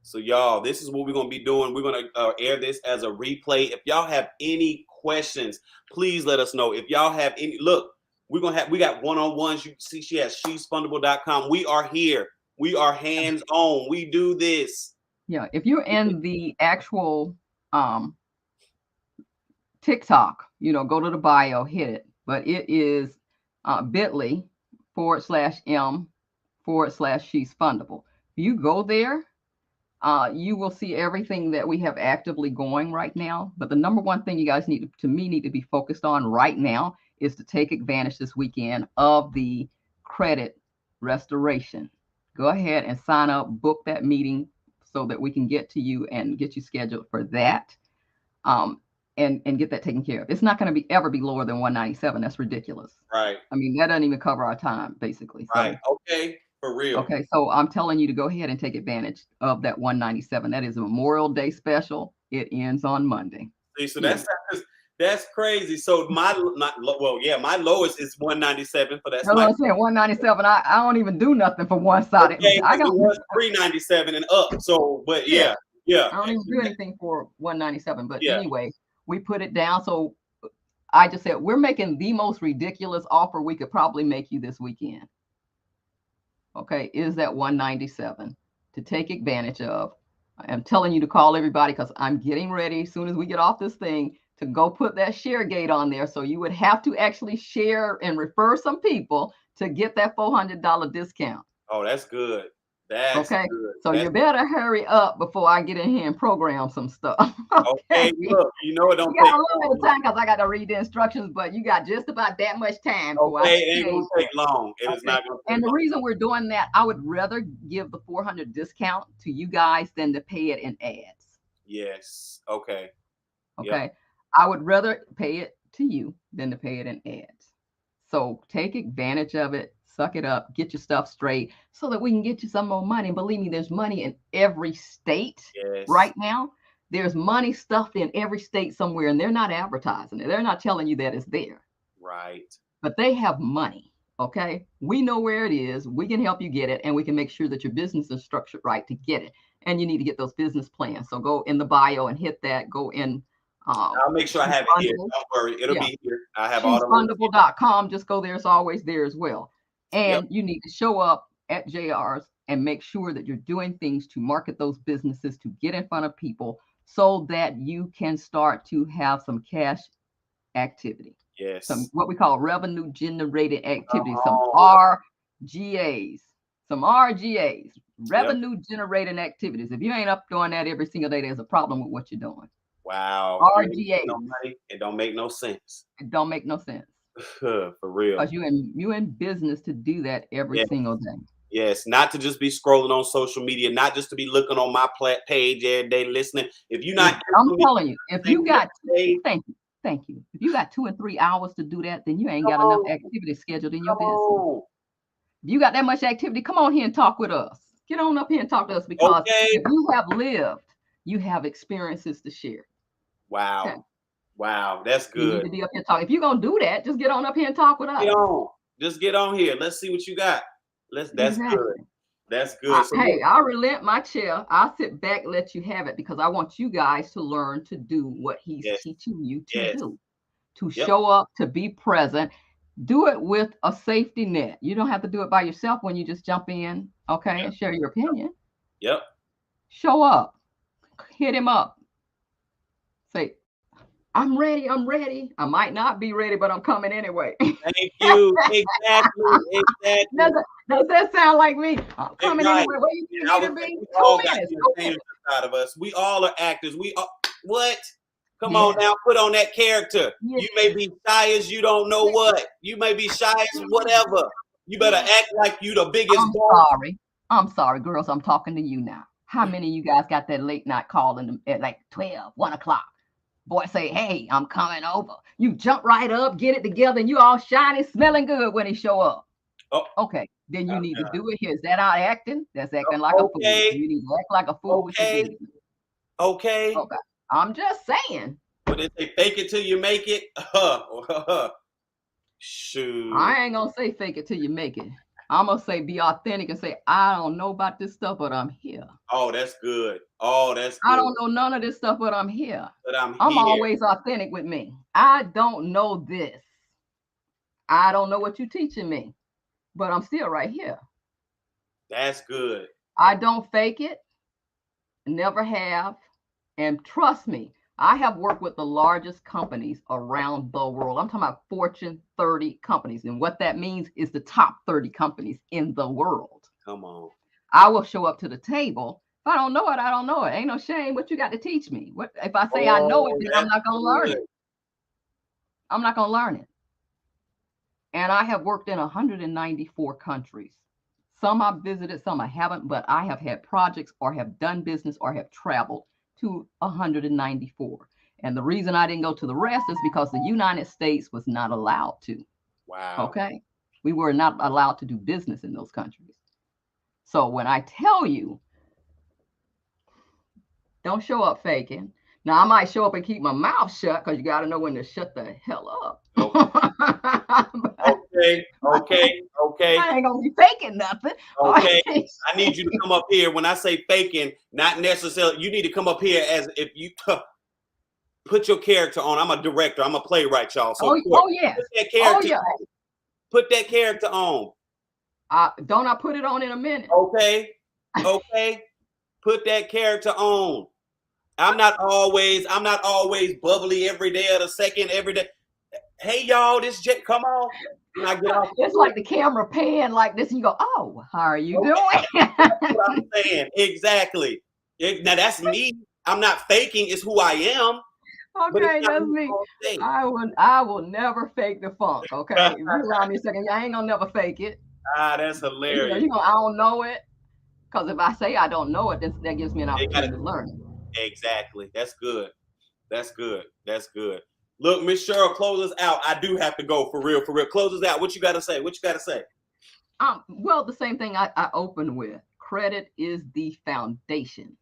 So y'all, this is what we're going to be doing. We're going to air this as a replay. If y'all have any questions, please let us know. If y'all have any, look, we got one-on-ones. You see, she has shesfundable.com. We are here. We are hands-on. We do this. Yeah. If you're in the actual TikTok, go to the bio, hit it. But it is bit.ly/m/shesfundable. If you go there, you will see everything that we have actively going right now. But the number one thing you guys need to be focused on right now is to take advantage this weekend of the credit restoration. Go ahead and sign up, book that meeting so that we can get to you and get you scheduled for that. And get that taken care of. It's not going to ever be lower than 197. That's ridiculous. Right. I mean, that doesn't even cover our time, basically. So, right. Okay. For real. Okay. So I'm telling you to go ahead and take advantage of that 197. That is a Memorial Day special. It ends on Monday. See, so that's crazy. So my lowest is 197 for that. That's what I'm saying. 197. I don't even do nothing for one side. Okay, I got 397 and up. So, but yeah. I don't even do anything for 197. But anyway, we put it down. So I just said we're making the most ridiculous offer we could probably make you this weekend. okay, is that 197 to take advantage of. I'm telling you to call everybody because I'm getting ready as soon as we get off this thing to go put that share gate on there. So you would have to actually share and refer some people to get that $400 discount. Oh, that's good. That's Okay. good. So you better hurry up before I get in here and program some stuff. Okay, look, you know it don't You got take a little bit of time because I got to read the instructions, but you got just about that much time. Okay, it ain't gonna take long. It is Okay. not gonna take And the long. reason we're doing that, I would rather give the 400 discount to you guys than to pay it in ads. Yes. Okay. Okay. Yep. I would rather pay it to you than to pay it in ads. So take advantage of it, suck it up, get your stuff straight so that we can get you some more money. And believe me, there's money in every state Yes. right now. There's money stuffed in every state somewhere, and they're not advertising it. They're not telling you that it's there. Right. But they have money. Okay. We know where it is. We can help you get it, and we can make sure that your business is structured right to get it. And you need to get those business plans. So go in the bio and hit that. Go in. I'll make sure I have it here. Don't worry. It'll be here. I have all the shesfundable.com. Just go there. It's always there as well. And you need to show up at JR's and make sure that you're doing things to market those businesses, to get in front of people so that you can start to have some cash activity. Yes. Some what we call revenue generated activities, some RGAs, revenue generating activities. If you ain't up doing that every single day, there's a problem with what you're doing. Wow. RGAs. No money, it don't make no sense. It don't make no sense. For real. Because you in business to do that every single day. Yes, not to just be scrolling on social media, not just to be looking on my page every day listening. If you're not, I'm telling you, if you got thank you. If you got 2 and 3 hours to do that, then you ain't got enough activity scheduled in your business. If you got that much activity, come on here and talk with us. Get on up here and talk to us because if you have lived, you have experiences to share. Wow. Okay. Wow, that's good. You need to be up here talking. If you're gonna do that, just get on up here and talk with us. Just get on here. Let's see what you got. That's good. That's good. Hey, I'll relent my chair. I'll sit back, let you have it because I want you guys to learn to do what he's teaching you to do. To show up, to be present. Do it with a safety net. You don't have to do it by yourself when you just jump in, and share your opinion. Yep. Show up. Hit him up. Say, I'm ready. I'm ready. I might not be ready, but I'm coming anyway. Thank you. Exactly. Does that sound like me? I'm coming anyway. Where you need to be? 2 minutes. Out of us. We all are actors. We are what? Come on now, put on that character. You may be shy as you don't know what. You may be shy as whatever. You better act like you the biggest. I'm sorry, girls. I'm talking to you now. How many of you guys got that late night call at like 12, 1 o'clock? Boy say, hey, I'm coming over. You jump right up, get it together, and you all shiny, smelling good when he show up. Oh, okay. Then you need to do it here. Is that out acting? That's acting like a fool. You need to act like a fool with your business. Okay. I'm just saying. But if they fake it till you make it, shoot. I ain't gonna say fake it till you make it. I'm gonna say be authentic and say, I don't know about this stuff, but I'm here. Oh, that's good. I don't know none of this stuff, but I'm here. But I'm always authentic with me. I don't know this. I don't know what you're teaching me, but I'm still right here. That's good. I don't fake it. Never have. And trust me, I have worked with the largest companies around the world. I'm talking about Fortune 30 companies. And what that means is the top 30 companies in the world. Come on. I will show up to the table. If I don't know it, I don't know it. Ain't no shame. What you got to teach me? What if I say I know it, then I'm not going to learn it. I'm not going to learn it. And I have worked in 194 countries. Some I've visited, some I haven't, but I have had projects or have done business or have traveled to 194. And the reason I didn't go to the rest is because the United States was not allowed to. Wow. Okay. We were not allowed to do business in those countries. So when I tell you, don't show up faking. Now I might show up and keep my mouth shut because you got to know when to shut the hell up. Okay. I ain't gonna be faking nothing. Okay. I need you to come up here. When I say faking, not necessarily, you need to come up here as if you put your character on. I'm a director. I'm a playwright, y'all. So yeah. put that character on. Put that character on. Don't I put it on in a minute? Okay. Okay. Put that character on. I'm not always bubbly every day of the second, every day. Hey y'all, this Jay, come on. When I get off, It's like the camera pan like this, and you go, "Oh, how are you okay, doing?" that's what I'm saying. Exactly. Now that's me. I'm not faking. It's who I am. But it's Okay, not that's me me. all day. I will never fake the funk. Okay, if you allow me a second, I ain't gonna never fake it. That's You know, hilarious. I don't know it, because if I say I don't know it, then that gives me an They gotta, opportunity to learn it. exactly. That's good. That's good. That's good. Look, Miss Cheryl, close us out. I do have to go for real, for real. Close us out. What you gotta say? What you gotta say? Well, the same thing I opened with. Credit is the foundation.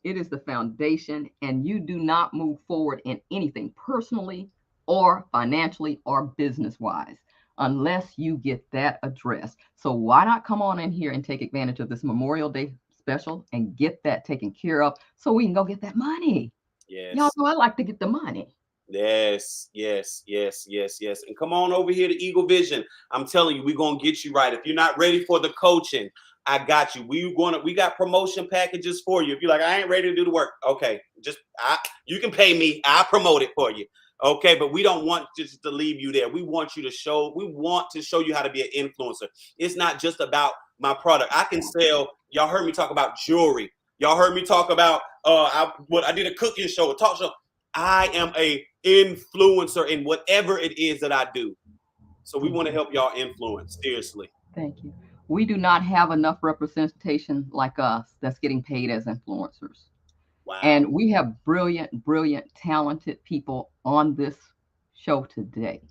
It is the foundation, and you do not move forward in anything personally or financially or business wise unless you get that addressed. So why not come on in here and take advantage of this Memorial Day special and get that taken care of so we can go get that money? Y'all Yes. know I like to get the money. Yes, yes, yes, yes, yes. And come on over here to Eagle Vision. I'm telling you, we're gonna get you right. If you're not ready for the coaching, I got you. We got promotion packages for you. If you're like, I ain't ready to do the work, okay, you can pay me, I'll promote it for you. Okay, but we don't want just to leave you there. We want to show you how to be an influencer. It's not just about my product. I can sell, y'all heard me talk about jewelry. Y'all heard me talk about I did a cooking show, a talk show. I am a influencer in whatever it is that I do. So we want to help y'all influence. Seriously. Thank you. We do not have enough representation like us that's getting paid as influencers. Wow. And we have brilliant, brilliant, talented people on this show today.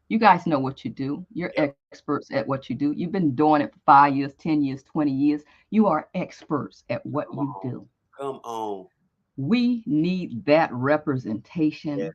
You guys know what you do. You're Yep. experts at what you do. You've been doing it for 5 years, 10 years, 20 years. You are experts at what Come you on. do. Come on. We need that representation Yes.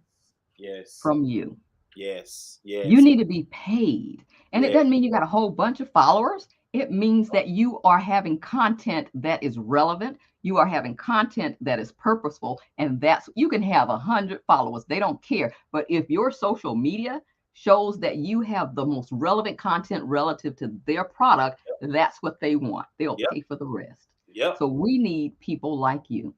Yes. from you. Yes. You Yes. need to be paid. And it Yes. doesn't mean you got a whole bunch of followers. It means that you are having content that is relevant. You are having content that is purposeful. And that's, you can have 100 followers. They don't care. But if your social media shows that you have the most relevant content relative to their product, that's what they want. They'll Yep. pay for the rest. Yep. So we need people like you,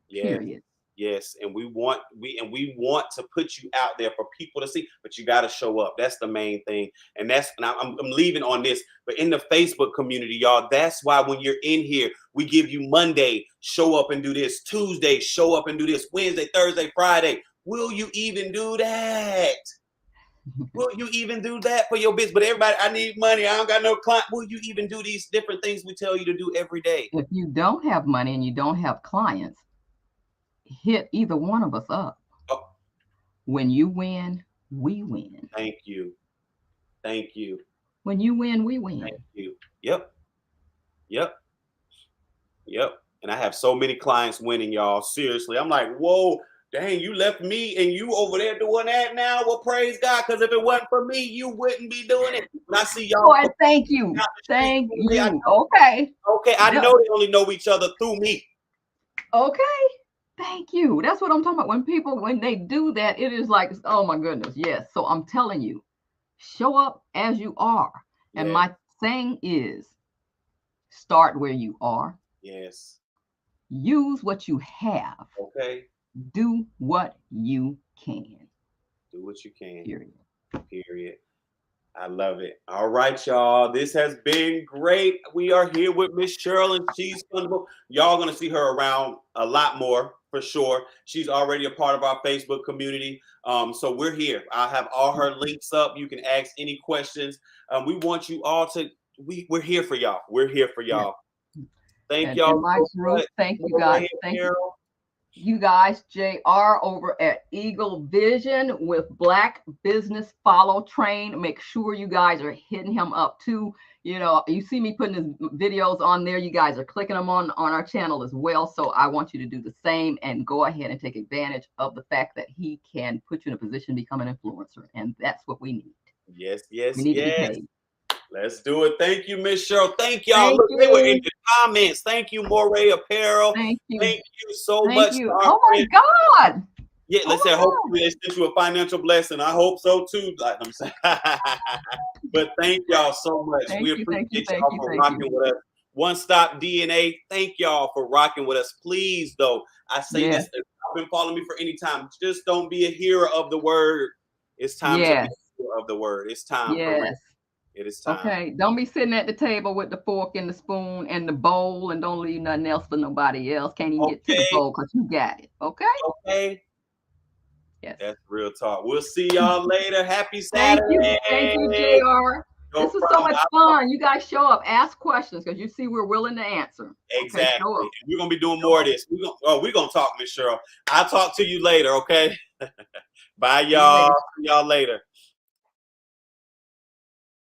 Yes. period. Yes, and we want to put you out there for people to see, but you got to show up. That's the main thing, and I'm leaving on this. But in the Facebook community, y'all, that's why when you're in here, we give you Monday, show up and do this. Tuesday, show up and do this. Wednesday, Thursday, Friday. Will you even do that? Will you even do that for your business? But everybody, I need money. I don't got no client. Will you even do these different things we tell you to do every day? If you don't have money and you don't have clients, hit either one of us up. Oh. When you win, we win. Thank you. Thank you. When you win, we win. Thank you. Yep. Yep. Yep. And I have so many clients winning, y'all. Seriously. I'm like, whoa, dang, you left me and you over there doing that now? Well, praise God, because if it wasn't for me, you wouldn't be doing it. When I see y'all. Boy, thank you. Thank you. Okay. Okay. I know they only know each other through me. Okay. Thank you. That's what I'm talking about. When they do that, it is like, oh my goodness, yes. So I'm telling you, show up as you are. And Yes. my saying is, start where you are. Yes. Use what you have. Okay. Do what you can. Do what you can. Period. Period. I love it. All right, y'all. This has been great. We are here with Miss Cheryl, and she's fundable. Y'all gonna see her around a lot more for sure. She's already a part of our Facebook community. So we're here. I have all her links up. You can ask any questions. We want you all to. We're here for y'all. We're here for y'all. Yeah. Thank y'all. My group. Thank you guys. Thank you. You guys, JR over at Eagle Vision with Black Business Follow Train. Make sure you guys are hitting him up too. You know, you see me putting his videos on there. You guys are clicking them on our channel as well. So I want you to do the same and go ahead and take advantage of the fact that he can put you in a position to become an influencer. And that's what we need. Yes, yes, we need yes. to be paid. Let's do it. Thank you, Miss Cheryl. Thank y'all. Look, they were in the comments. Thank you, Moray Apparel. Thank you. Thank you so Thank much. you. Oh my God. Yeah, Oh let's say my God. hopefully they sent you a financial blessing. I hope so too. Like I'm saying. But thank y'all so much. Thank We you, thank you, appreciate thank y'all you, for thank you. rocking with us. One Stop DNA. Thank y'all for rocking with us. Please, though, I say Yes, this. If you've been following me for any time, just don't be a hearer of the word. It's time to be yes, a hearer of the word. It's time for real. yes. It is time. Okay. Don't be sitting at the table with the fork and the spoon and the bowl and don't leave nothing else for nobody else. Can't even get to the Okay. bowl because you got it. Okay? Okay. Yes. That's real talk. We'll see y'all later. Happy Thank Saturday. you, JR. No This was so problem. much fun. You guys show up, ask questions because you see we're willing to answer. Okay, Exactly. show up. We're gonna be doing more of this. We're gonna talk, Miss Cheryl. I'll talk to you later, okay? Bye, See you later. y'all. See y'all later.